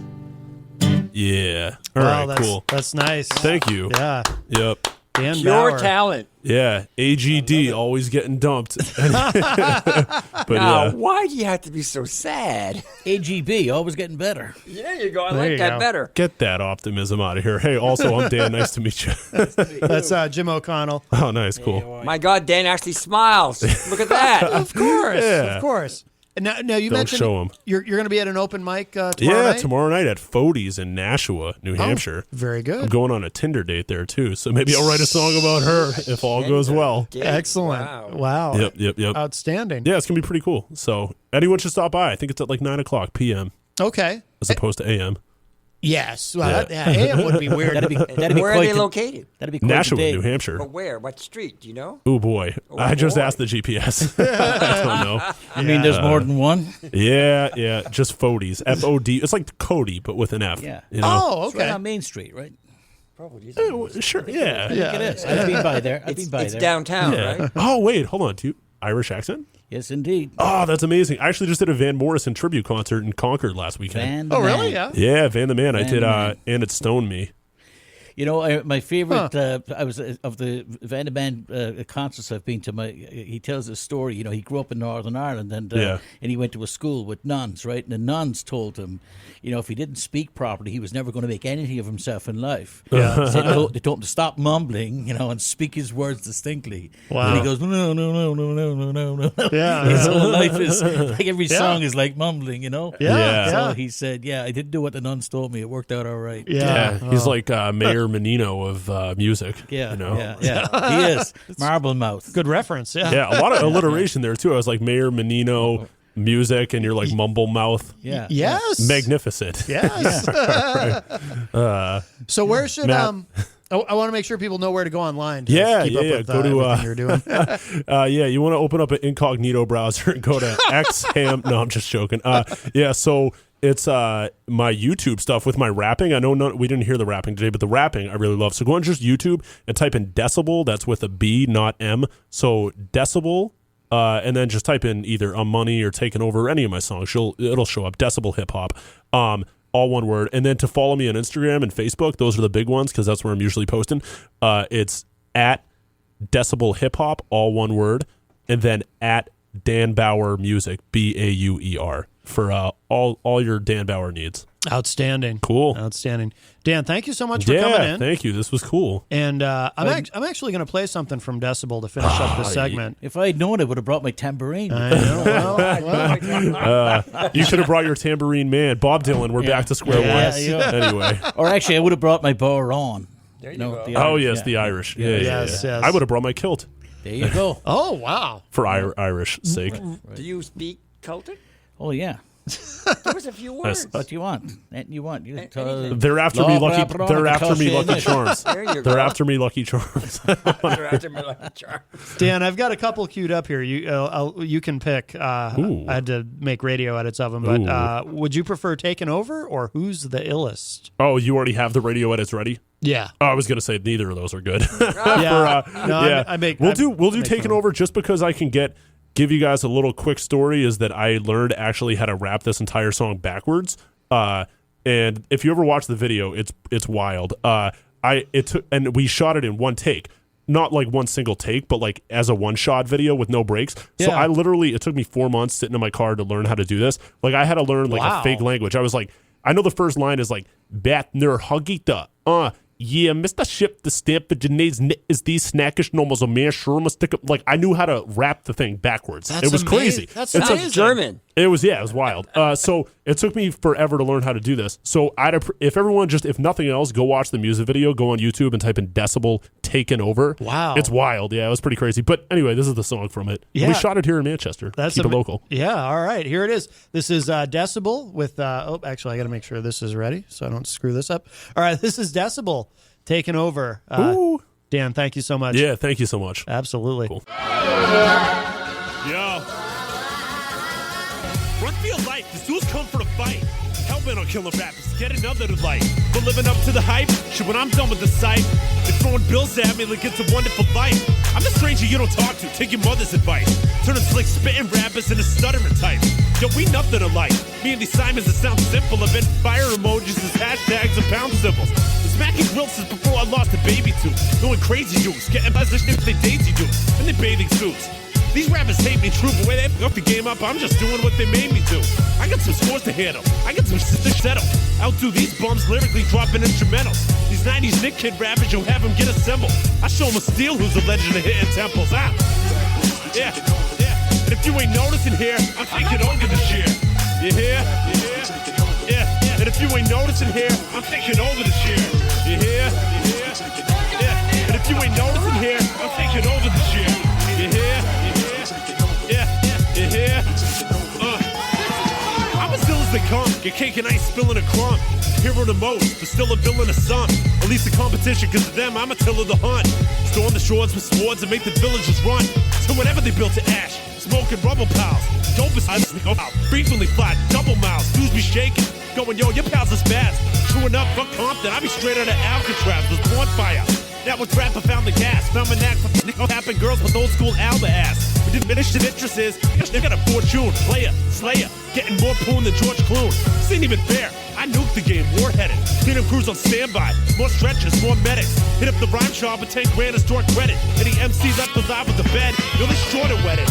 Yeah. All right, cool.
That's nice.
Thank you.
Yeah.
Yep.
Dan
Pure
Bauer.
talent.
Yeah. AGD always getting dumped. But
Now, why do you have to be so sad?
AGB, always getting better.
There you go. I
There
like
you
that
go.
better.
get that optimism out of here. Hey, also, I'm Dan. Nice to meet you.
That's Jim O'Connell.
Oh, nice. Cool.
My God, Dan actually smiles. Look at that.
Of course.
Yeah.
Of course. And now you
Don't
mentioned
show 'em.
you're going to be at an open mic tomorrow
Yeah,
night?
tomorrow night at Fody's in Nashua, New Hampshire.
Very
I'm
good.
going on a Tinder date there, too. So maybe I'll write a song about her if all goes well.
Excellent. Wow.
Yep.
Outstanding.
Yeah, it's going to be pretty cool. So anyone should stop by. I think it's at like 9 o'clock p.m.
Okay.
as opposed to a.m.
Yes. Well, AM would be weird.
That'd be
Where are
quite
they
the-
located?
That'd be quite
Nashua,
the day.
New Hampshire.
But where? What street? Do you know?
Oh, boy. I just
boy.
asked the GPS. I don't know.
I mean, there's more than one.
Yeah. Just Fody's. F-O-D. It's like Cody, but with an F.
Yeah.
You know?
Oh,
It's right
okay.
on Main Street, right?
Probably.
Sure. Yeah.
I think it is. I've been by there. I've been by
It's
there.
downtown,
Yeah.
right?
Oh, wait. Hold on. Do you Irish accent?
Yes, indeed.
Oh, that's amazing. I actually just did a Van Morrison tribute concert in Concord last weekend.
Van the
Oh, really?
Man.
Yeah.
Yeah, Van the Man. I
Van
did,
the Man.
and it stoned me.
You know, my favorite. I was of the Van de Man concerts I've been to. He tells a story. You know, he grew up in Northern Ireland, and he went to a school with nuns, right? And the nuns told him, you know, if he didn't speak properly, he was never going to make anything of himself in life.
Yeah.
They told him to stop mumbling, you know, and speak his words distinctly.
Wow.
And he goes, no.
Yeah.
His whole life is like every song is like mumbling, you know.
Yeah.
So he said, I didn't do what the nuns told me. It worked out all right.
Yeah.
He's like Mayor Menino of music.
Yeah,
you know?
yeah. He is. Marble mouth.
Good reference. Yeah.
Yeah, a lot of alliteration there too. I was like Mayor Menino music, and you're like mumble mouth.
Yeah.
Yes.
Magnificent.
Yes. So where should
Matt.
I want to make sure people know where to go online. To
Yeah,
keep up
yeah.
with,
Go to
everything you're doing.
You want to open up an incognito browser and go to xham. No, I'm just joking. So it's my YouTube stuff with my rapping. I know we didn't hear the rapping today, but the rapping I really love. So go on just YouTube and type in Decibel. That's with a B, not M. So Decibel. And then just type in either "I'm Money" or "Taking Over" or any of my songs. It'll show up. Decibel Hip Hop. All one word. And then to follow me on Instagram and Facebook, those are the big ones because that's where I'm usually posting. It's at Decibel Hip Hop, all one word, and then at Dan Bauer Music, Bauer, for all your Dan Bauer needs.
Outstanding.
Cool.
Outstanding. Dan, thank you so much for coming in.
Thank you. This was cool.
And I'm actually going to play something from Decibel to finish up this segment.
If I had known, I would have brought my tambourine.
I know. Well,
You should have brought your tambourine man, Bob Dylan. We're back to square
Yes.
one. Anyway.
Or actually, I would have brought my Baron.
There you go.
The
Oh,
Irish,
yes,
yeah.
the Irish.
Yes.
I would have brought my kilt
There you go.
oh, wow.
for Irish sake.
Do you speak Celtic?
Oh, yeah.
Give us a few words.
What do you want?
They're after me, Lucky. They're after me, Lucky Charms.
There you go.
They're after me, Lucky Charms.
They're after me like a charm.
Dan, I've got a couple queued up here. You can pick. I had to make radio edits of them, but would you prefer Taking Over or Who's the Illest?
Oh, you already have the radio edits ready?
Yeah.
Oh, I was gonna say neither of those are good. We'll do Taking Over just because I can give you guys a little quick story. Is that I learned actually how to rap this entire song backwards. And if you ever watch the video, it's wild. And we shot it in one take. Not like one single take, but like as a one-shot video with no breaks. So it took me 4 months sitting in my car to learn how to do this. Like I had to learn like a fake language. I was like, I know the first line is like, "Bat ner hugita, yeah, Mr. Ship the stamp the Janae's is these snackish normals a man sure must stick up." Like I knew how to rap the thing backwards. It was crazy.
That's
It's
amazing.
German.
It was wild. So it took me forever to learn how to do this. So if nothing else, go watch the music video, go on YouTube and type in Decibel Taken Over.
Wow.
It's wild. Yeah, it was pretty crazy. But anyway, this is the song from it.
Yeah.
We shot it here in Manchester. Keep it local.
Yeah, all right. Here it is. This is Decibel with, actually, I got to make sure this is ready so I don't screw this up. All right, this is Decibel Taken Over. Dan, thank you so much.
Yeah, thank you so much.
Absolutely.
Cool.
Yo. Run for your life. This dude's come for the fight. Hellbent on killing rappers. Get another light. But living up to the hype. Shit, when I'm done with the sight, they're throwing bills at me like it's a wonderful life. I'm the stranger you don't talk to. Take your mother's advice. Turning slick, spitting rappers into stuttering type. Yo, we nothing alike. Me and these Simons that sound simple. I've been fire emojis as hashtags and pound symbols. Smacking grills since before I lost a baby tooth. Doing crazy juice. Getting position if they daisy do. In their bathing suits. These rappers hate me true, but when they up the game up, I'm just doing what they made me do. I got some scores to handle. I got some shit to settle. Outdo these bums lyrically dropping instrumentals. These 90s Nick Kid rappers, you'll have them get assembled. I show them a steel who's a legend of hitting temples. Yeah. And if you ain't noticing here, I'm taking over this year. You hear? Yeah. And if you ain't noticing here, I'm taking over this year. You hear? Yeah. And if you ain't noticing here, I'm taking over this year. You hear? You hear? I'm as ill as they come. Get cake and ice spilling a crumb. Hero the most, but still a villain of some. At least the competition, cause of them, I'm a till of the hunt. Storm the shores with swords and make the villagers run. To whatever they built to ash. Smoking rubble piles. Dopest I go out. Frequently flat, double mouths. Dudes be shaking. Going, yo, your pals are spaz. True enough, fuck Compton. I be straight out of Alcatraz. Was born fire. That was rap, I found the gas. Found my knack for tapping girls with old school Alba ass. But diminished interest is, they got a fortune. Player, slayer, getting more poon than George Clooney. This ain't even fair. I nuked the game, war-headed. Clean crews on standby. More stretchers, more medics. Hit up the rhyme shop with 10 grand to store credit. Any MC left alive with the bed, yo, they short it wetted.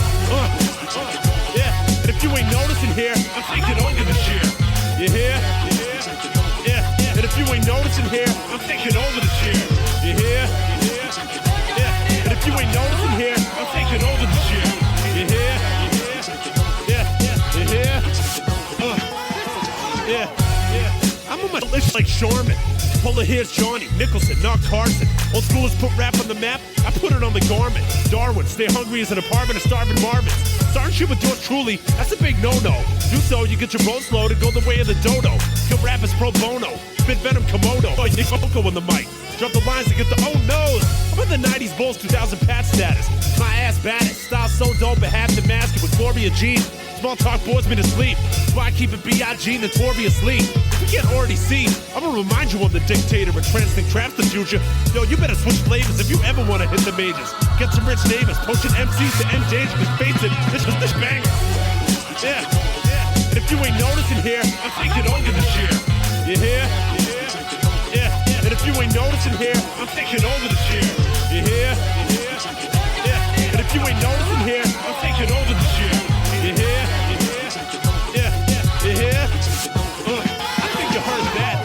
Yeah. And if you ain't noticing here, I'm taking over this year. You hear? Yeah. And if you ain't noticing here, I'm taking over this year. You hear? Yeah. And if you ain't noticing here, I'm taking over this year. You hear? Yeah. You hear? Yeah. I'm on my list like Sharman. Puller here's Johnny, Nicholson, not Carson. Old schoolers put rap on the map, I put it on the garment. Darwin, stay hungry as an apartment of starving marmots. Starting shit with yours truly, that's a big no-no. Do so, you get your road slow to go the way of the dodo. Kill rappers pro bono, spit venom Komodo. Oh, Nick Oko on the mic. Drop the lines to get the oh no's. I'm in the 90s Bulls 2000 Pat status. My ass baddest, style so dope, I have to mask it with Gloria Jean. Small talk bores me to sleep. That's why I keep it B.I.G. notoriously. If you can't already see, I'm gonna remind you I'm the dictator of trans thing traps the future. Yo, you better switch flavors if you ever wanna hit the majors. Get some rich neighbors, poaching MCs to end danger, cause face it, this was this banger. Yeah. And if you ain't noticing here, I'm taking over this year. You hear? Yeah. And if you ain't noticing here, I'm taking over this year. You hear? Yeah. And if you ain't noticing here, I'm taking over this year. You hear? Yeah. You hear? I think you heard that.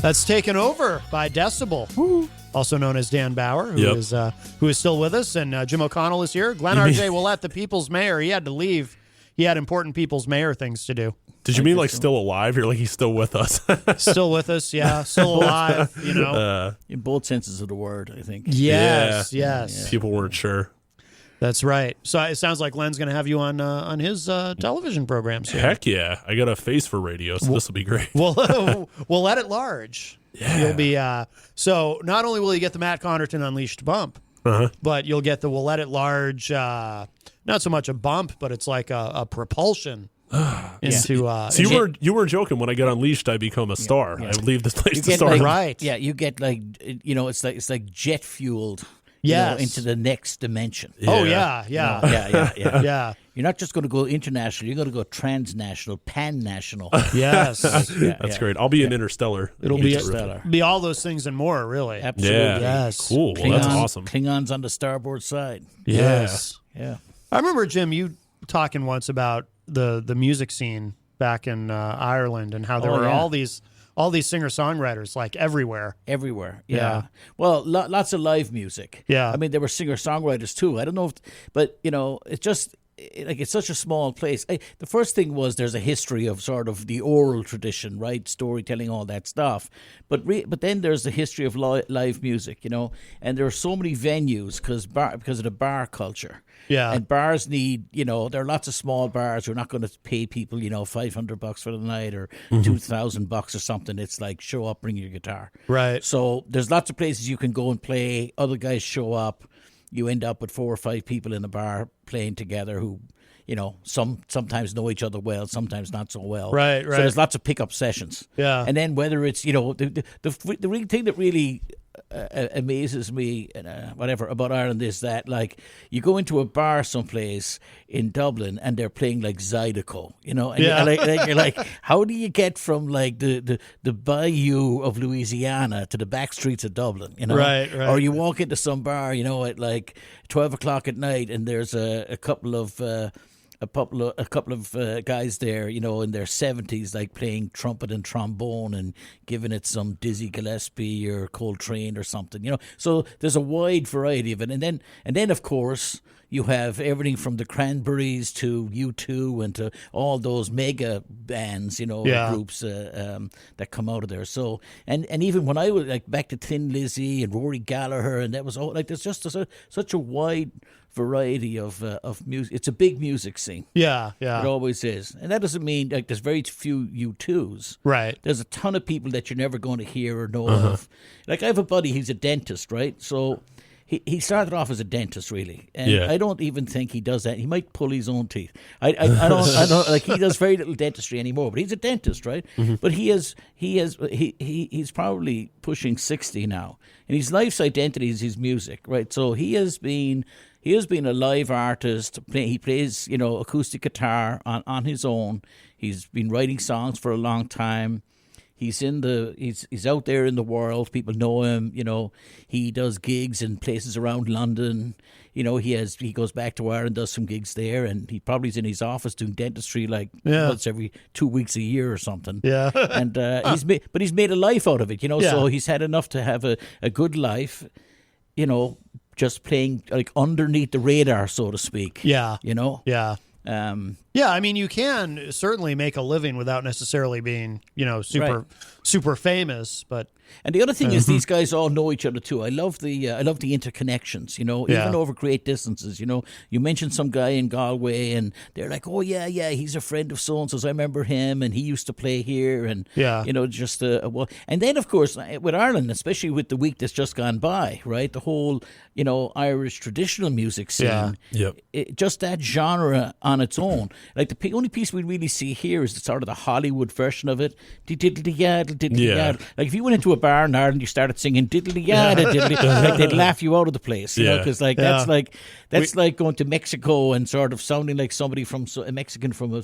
That's Taken Over by Decibel. Woo. also known as Dan Bauer, who is still with us, and Jim O'Connell is here. Glenn R.J. Willett, the People's Mayor. He had to leave. He had important People's Mayor things to do.
Did you mean like still alive? You're like he's still with us.
Still with us, yeah. Still alive, you know.
In both senses of the word, I think.
Yes.
People weren't sure.
That's right. So it sounds like Glenn's going to have you on his television program soon.
Heck yeah. I got a face for radio, so this will be great.
We'll let it large.
Yeah.
You'll be so not only will you get the Matt Connerton Unleashed bump, but you'll get the We'll Let It Large, not so much a bump, but it's like a propulsion into.
So you were joking when I get unleashed, I become a star. I would leave this place to start.
Like,
right.
Yeah, you get like it's like jet fueled.
Yes.
Into the next dimension.
Yeah. Oh yeah.
Yeah. You're not just going to go international. You're going to go transnational, pan-national.
Yes.
That's great. I'll be an interstellar.
It'll be all those things and more, really.
Absolutely.
Yeah.
Yes.
Cool. Well, that's awesome.
Klingons on the starboard side.
Yes.
Yeah.
I remember, Jim, you talking once about the music scene back in Ireland and how there were all these singer-songwriters like everywhere.
Yeah. Well, lots of live music.
Yeah.
I mean, there were singer-songwriters too. I don't know but it's just it's such a small place. The first thing was there's a history of sort of the oral tradition, right? Storytelling, all that stuff. But then there's the history of live music, and there are so many venues because of the bar culture.
Yeah.
And bars need, there are lots of small bars who are not going to pay people, $500 for the night or $2,000 or something. It's like, show up, bring your guitar.
Right.
So there's lots of places you can go and play. Other guys show up. You end up with 4 or 5 people in a bar playing together who, sometimes know each other well, sometimes not so well.
Right.
So there's lots of pickup sessions.
Yeah.
And then whether it's, the real thing that really amazes me, about Ireland is that, like, you go into a bar someplace in Dublin and they're playing like Zydeco, and you're like, how do you get from like the bayou of Louisiana to the back streets of Dublin,
Right.
Or you walk into some bar, at like 12 o'clock at night, and there's a couple of guys there, in their 70s, like playing trumpet and trombone and giving it some Dizzy Gillespie or Coltrane or something, So there's a wide variety of it, and then of course you have everything from the Cranberries to U2 and to all those mega bands, groups that come out of there. So and even when I was like back to Thin Lizzy and Rory Gallagher, and that was all like there's just such a wide variety of music. It's a big music scene.
Yeah.
It always is. And that doesn't mean like there's very few U2s.
Right.
There's a ton of people that you're never going to hear or know of. Like I have a buddy, he's a dentist, right? So he started off as a dentist, really, and I don't even think he does that. He might pull his own teeth. I don't like he does very little dentistry anymore. But he's a dentist, right? But he's probably pushing 60 now, and his life's identity is his music, right? So he has been a live artist. He plays acoustic guitar on his own. He's been writing songs for a long time. He's out there in the world. People know him. He does gigs in places around London. He goes back to Ireland, does some gigs there, and he probably is in his office doing dentistry once every 2 weeks a year or something.
Yeah.
And he's made a life out of it. So he's had enough to have a good life. Just playing like underneath the radar, so to speak.
Yeah.
Yeah.
I mean, you can certainly make a living without necessarily being, super famous, but
And the other thing is these guys all know each other too. I love the interconnections, even over great distances. You mentioned some guy in Galway and they're like, oh yeah, he's a friend of so-and-so's. I remember him and he used to play here and, just and then of course with Ireland, especially with the week that's just gone by, right? The whole, Irish traditional music scene, just that genre on its own. Like the only piece we really see here is the sort of the Hollywood version of it. Like if you went into a bar in Ireland, you started singing diddly yada diddly, like they'd laugh you out of the place, because that's like going to Mexico and sort of sounding like somebody from a Mexican from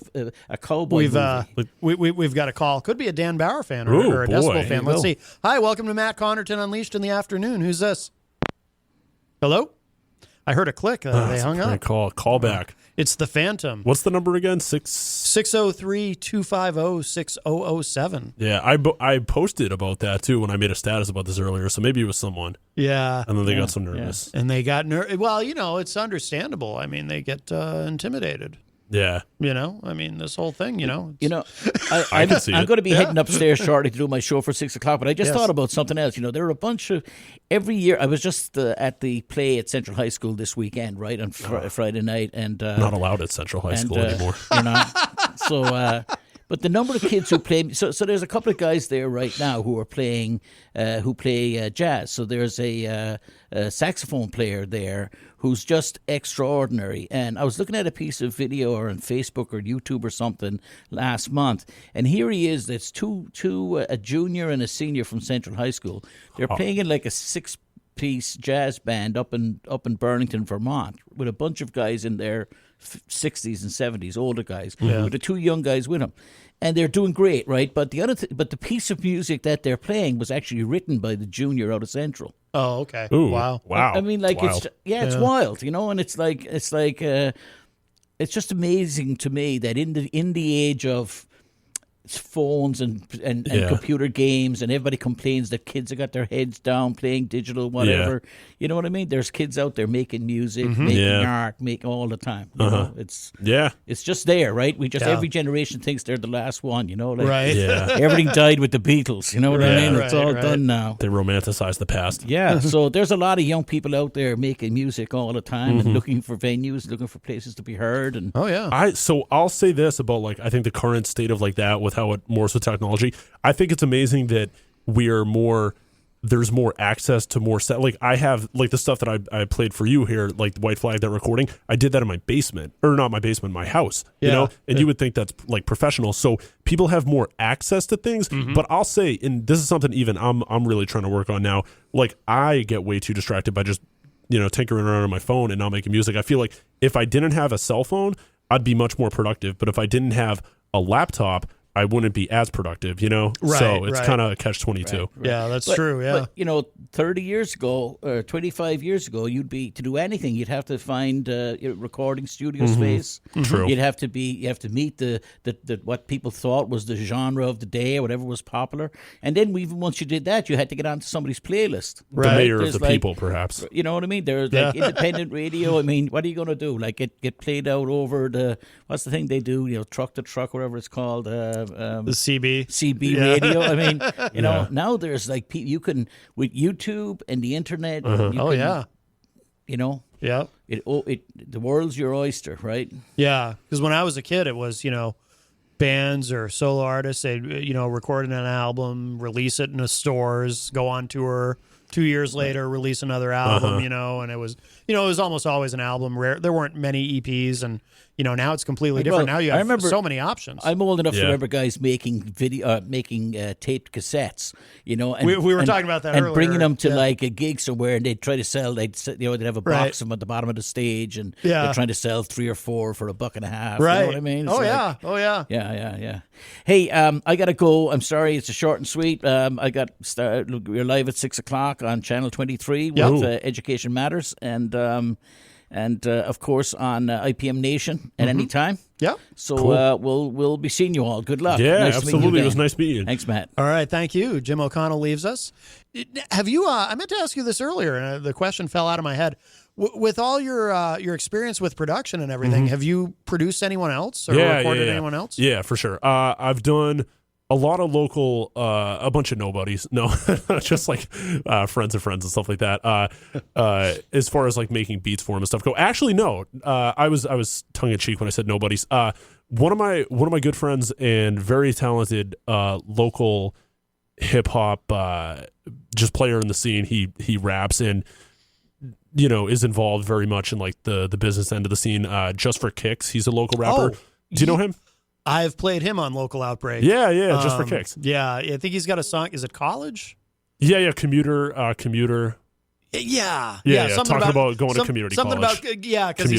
a cowboy movie.
We've got a call. Could be a Dan Bauer fan or a Decibel fan. Let's see. Hi, welcome to Matt Connerton Unleashed in the afternoon. Who's this? Hello? I heard a click. They hung up.
Call back.
It's the Phantom.
What's the number again?
603-250-6007.
Yeah, I posted about that too when I made a status about this earlier, so maybe it was someone.
Yeah.
And then they got some nervous.
Yeah. And they got well, it's understandable. I mean, they get intimidated.
Yeah.
I mean, this whole thing,
I'm
can see
going
it.
to be heading upstairs shortly to do my show for 6 o'clock, but I just thought about something else. There are a bunch of, every year, I was just at the play at Central High School this weekend, right, on Friday night. And
not allowed at Central High School anymore.
So, but the number of kids who play, so there's a couple of guys there right now who are playing, who play jazz. So there's a saxophone player there who's just extraordinary. And I was looking at a piece of video or on Facebook or YouTube or something last month, and here he is. There's two a junior and a senior from Central High School. They're playing in like a 6-piece jazz band up in Burlington, Vermont, with a bunch of guys in their 60s and 70s, older guys, with the two young guys with them. And they're doing great, right? But the piece of music that they're playing was actually written by the junior out of Central.
Oh, okay.
Ooh,
wow.
Wow.
I mean, like,
wild.
it's wild, and it's like it's just amazing to me that in the age of phones and computer games, and everybody complains that kids have got their heads down playing digital whatever. You know what I mean? There's kids out there making music, making art, making all the time. It's just there, right? Every generation thinks they're the last one.
Right?
Yeah.
Everything died with the Beatles. You know what I mean? It's all
right.
done now.
They romanticize the past.
Yeah, so there's a lot of young people out there making music all the time and looking for venues, looking for places to be heard. And
I'll say this about I think the current state of that with how it morphs with technology. I think it's amazing that there's more access to more set. I have the stuff that I played for you here, like the White Flag, that recording. I did that in my basement, or not my basement, my house. And you would think that's professional. So people have more access to things. But I'll say, and this is something even I'm really trying to work on now. I get way too distracted by just tinkering around on my phone and not making music. I feel like if I didn't have a cell phone, I'd be much more productive. But if I didn't have a laptop, I wouldn't be as productive,
Right,
so it's kind of a catch-22.
Right.
Yeah, that's true. Yeah.
But 30 years ago or 25 years ago, to do anything, you'd have to find a recording studio space.
True.
You have to meet the what people thought was the genre of the day or whatever was popular. And then even once you did that, you had to get onto somebody's playlist.
The mayor of the people, perhaps.
You know what I mean? There's independent radio. I mean, what are you going to do? Get played out over what's the thing they do? Truck to truck, whatever it's called.
The CB
radio. I mean, now there's you can, with YouTube and the internet. The world's your oyster, right?
Yeah, because when I was a kid, it was bands or solo artists. They recording an album, release it in the stores, go on tour. 2 years later, release another album. And it was almost always an album. There weren't many EPs, and now it's completely different. Now you have so many options.
I'm old enough to remember guys making taped cassettes. And
we were talking about that
and
earlier.
Bringing them to a gig somewhere, and they'd try to sell. They'd have a box of them at the bottom of the stage, and they're trying to sell 3 or 4 for $1.50.
Right?
You know what I mean? It's
Yeah.
Hey, I gotta go. I'm sorry, it's a short and sweet. We're live at 6 o'clock on Channel 23 with Education Matters, and of course on IPM Nation at any time.
Yeah.
So
cool.
we'll be seeing you all. Good luck.
Yeah,
nice
absolutely. It was nice meeting you.
Thanks, Matt.
All right, thank you. Jim O'Connell leaves us. Have you? I meant to ask you this earlier, and the question fell out of my head. With all your experience with production and everything, have you produced anyone else or recorded anyone else?
Yeah, for sure. I've done a lot of local, a bunch of nobodies. No, just friends of friends and stuff like that. As far as making beats for them and stuff go. Actually, no. I was tongue in cheek when I said nobodies. One of my good friends and very talented local hip hop just player in the scene. He raps and is involved very much in the business end of the scene. Just for Kicks, he's a local rapper. Do you know him?
I've played him on Local Outbreak.
Yeah, Just for Kicks.
Yeah, I think he's got a song. Is it College?
Yeah, Commuter.
Yeah.
Talking about going to community
something
college.
Because he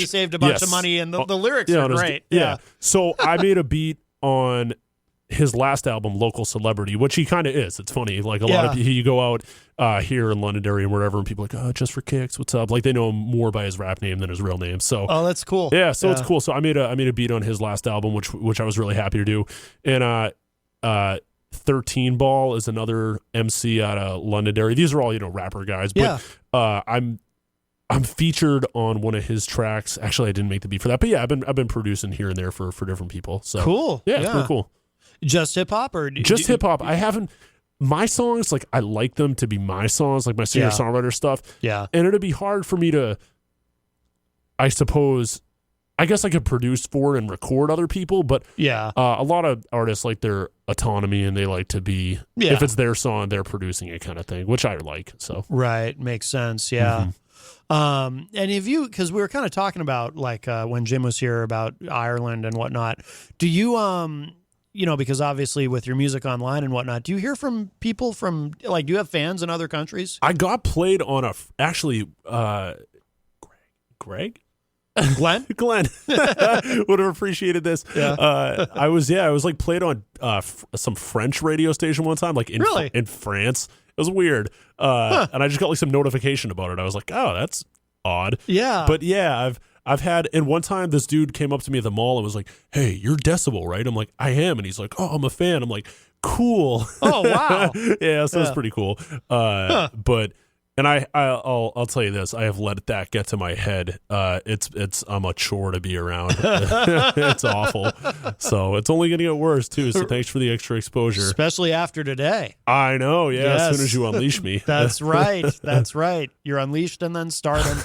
saved a bunch of money, and the lyrics are great.
Yeah. So I made a beat on his last album, Local Celebrity, which he kind of is. It's funny. Like a lot of you go out here in Londonderry and wherever, and people are like, oh, Just for Kicks, what's up? Like they know him more by his rap name than his real name. So
that's cool.
Yeah, so it's cool. So I made a beat on his last album, which I was really happy to do. And 13 Ball is another MC out of Londonderry. These are all rapper guys. But I'm featured on one of his tracks. Actually, I didn't make the beat for that, but I've been producing here and there for different people. So
cool.
Yeah, it's pretty cool.
Just hip hop or
just hip hop? I haven't. My songs, like I like them to be my songs, like my singer-songwriter stuff.
Yeah,
and it'd be hard for me to. I suppose. I guess I could produce for and record other people, but a lot of artists like their autonomy and they like to be. If it's their song, they're producing it, kind of thing, which I like. So
right, makes sense. Yeah. And if you, because we were kind of talking about like when Jim was here about Ireland and whatnot, do you because obviously with your music online and whatnot, do you hear from people from like, do you have fans in other countries?
I got played on Greg? Glenn would have appreciated this. I was like played on some French radio station one time, like in France. It was weird. And I just got like some notification about it. I was like, oh, that's odd.
Yeah.
But I've had, and one time this dude came up to me at the mall and was like, hey, you're Decibel, right? I'm like, I am. And he's like, oh, I'm a fan. I'm like, cool.
Oh, wow.
So it's pretty cool. But, and I'll tell you this, I have let that get to my head. I'm a chore to be around. It's awful. So it's only going to get worse too. So thanks for the extra exposure.
Especially after today.
I know. Yeah. Yes. As soon as you unleash me.
That's right. That's right. You're unleashed and then stardom.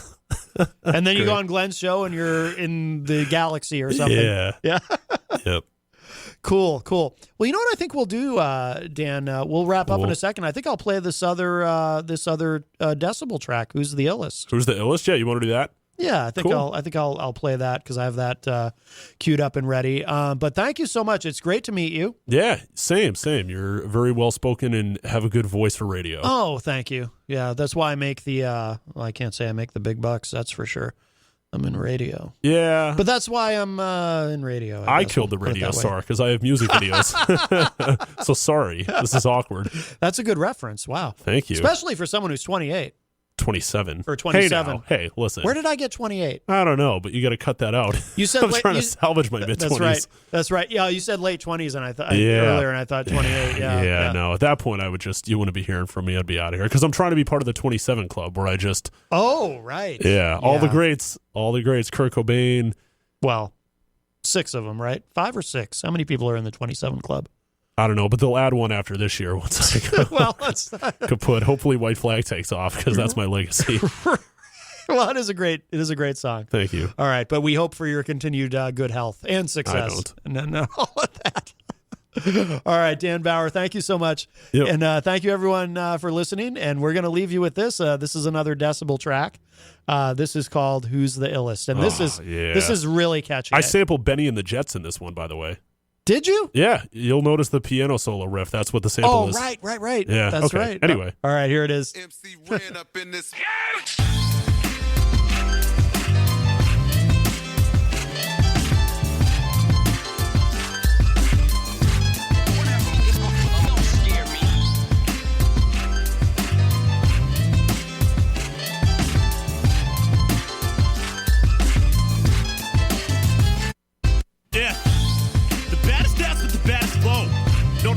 And then you go on Glenn's show and you're in the galaxy or something.
Yeah. Yep.
Cool. Well, you know what I think we'll do, Dan? We'll wrap up in a second. I think I'll play this other Decibel track. Who's the illest?
Who's the illest? Yeah, you want to do that?
Yeah, I think I'll play that because I have that queued up and ready. But thank you so much. It's great to meet you.
Yeah, same. You're very well spoken and have a good voice for radio.
Oh, thank you. Yeah, that's why I make I can't say I make the big bucks. That's for sure. I'm in radio.
Yeah.
But that's why I'm in radio.
I killed the radio star because I have music videos. So sorry. This is awkward.
That's a good reference. Wow.
Thank you.
Especially for someone who's 28.
27.
Or 27.
Hey, listen.
Where did I get 28?
I don't know, but you got to cut that out.
You said
I'm trying to salvage my mid-20s.
That's right. Yeah, you said late 20s and I thought earlier and I thought 28. Yeah,
no. At that point, you wouldn't be hearing from me. I'd be out of here because I'm trying to be part of the 27 club where I just.
Oh, right.
Yeah, all the greats. Kurt Cobain.
Well, 6 of them, right? 5 or 6. How many people are in the 27 club?
I don't know, but they'll add one after this year once I
well, let's
kaput. Hopefully, White Flag takes off because that's my legacy.
Well, it is a great song.
Thank you.
All right, but we hope for your continued good health and success.
I don't.
And all of that. All right, Dan Bauer, thank you so much.
Yep.
And thank you, everyone, for listening. And we're going to leave you with this. This is another Decibel track. This is called Who's the Illest? And this is really catchy.
I sampled Benny and the Jets in this one, by the way.
Did you?
Yeah, you'll notice the piano solo riff. That's what the sample is.
Oh, right.
Yeah,
that's
okay.
right.
Anyway.
All right, here it is.
MC ran up in this.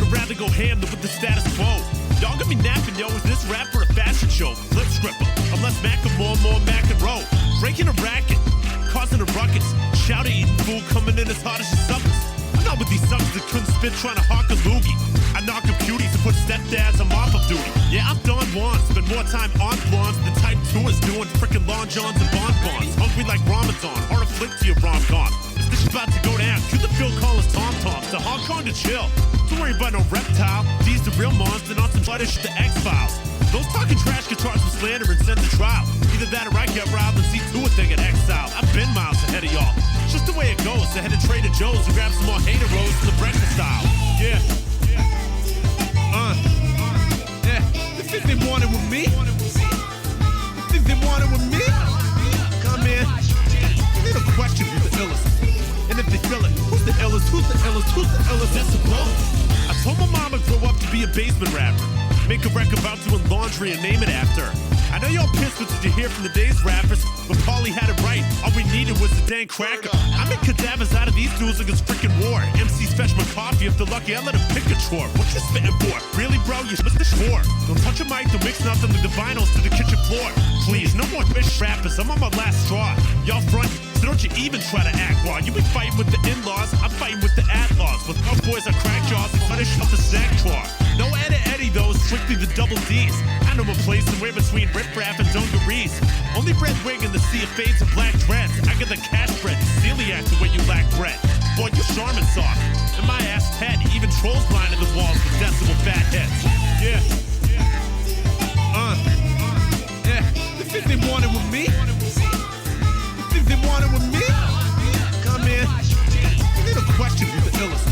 Rather go ham than with the status quo. Y'all got me napping, yo. Is this rap for a fashion show? Flip scripper. I'm less Macklemore, more Mac and roll. Breaking a racket, causing a ruckus. Shouter eating food coming in as hard as your suckers. I'm not with these suckers that couldn't spit trying to hawk a loogie. I knock up cuties and put stepdads on mop-up duty. Yeah, I'm Don Juan. Spend more time on blondes than Type 2 is doing frickin' Lon Johns and bonbons. Hungry like Ramadan. Hard to flick to your rom-com. This is about to go down. Cue the Phil Collins tom-toms. To Hong Kong to chill. Don't worry about no reptile. These the real monster, not some bloody shit, the X-Files. Those talking trash guitars with slander and send to trial. Either that or I get riled and see to it they get exiled. I've been miles ahead of y'all. Just the way it goes. I had to Trader Joe's and grab some more hater rolls from the breakfast style. Yeah. They think they want it with me? Think they want it with me? Come in. They don't question who's the illest. And if they feel it, who's the illest? Who's the illest? Who's the illest? That's a blow. basement rapper. Make a record about doing laundry and name it after. I know y'all pissed with what you hear from the day's rappers, but Paulie had it right. All we needed was a dang cracker. I make cadavers out of these dudes like it's freaking war. MCs fetch my coffee. If they're lucky, I let them pick a chore. What you spitting for? Really, bro? You must have swore. Don't touch a mic, don't mix nothing like the vinyls to the kitchen floor. Please, no more bitch rappers. I'm on my last straw. Y'all front, so don't you even try to act raw. You be fighting with the in-laws, I'm fighting with the outlaws. With our boys, I crack jaws and finish off the snack drawer. No Eddie though, strictly the double D's. I know my place somewhere between riff-raff and dungarees. Only red wing in the sea of fades and black dreads. I get the cash bread, celiac the way you lack bread. Boy, you Charmin soft, and my ass head. Even trolls blind in the walls with decibel fat heads. Yeah. Yeah. You think they want it with me? You think they want it with me? Come in. You need a question who's the illest.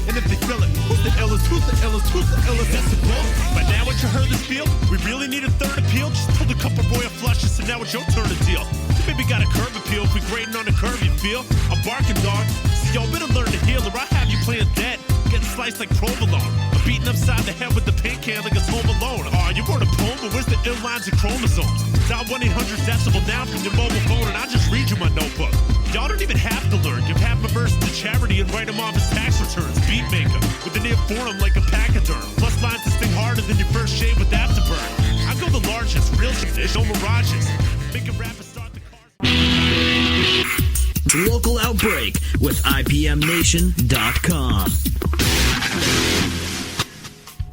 And if they feel it, who's the illest? Who's the illest? Who's the illest? That's the goal. By now, what you heard this feel? We really need a third appeal. Just pulled a couple royal flushes, and now it's your turn to deal. You maybe got a curb appeal if we grading on the curve, you feel? I'm barking, dog. So y'all better learn to heal, or I have you playing dead. Getting sliced like provolone. I'm beating upside the head with the paint can like it's Home Alone. You wrote a poem, but where's the ill lines and chromosomes? Dial 1-800-DECIBEL now from your mobile phone, and I'll just read you my notebook. Y'all don't even have to learn. Give half my verse to charity and write them off as tax returns. Beatmaker with a near forum like a pachyderm. Plus lines that sting harder than your first shave with afterburn. I go the largest, real shit, no mirages. Make a rapper start the car.
Local Outbreak with IPMNation.com.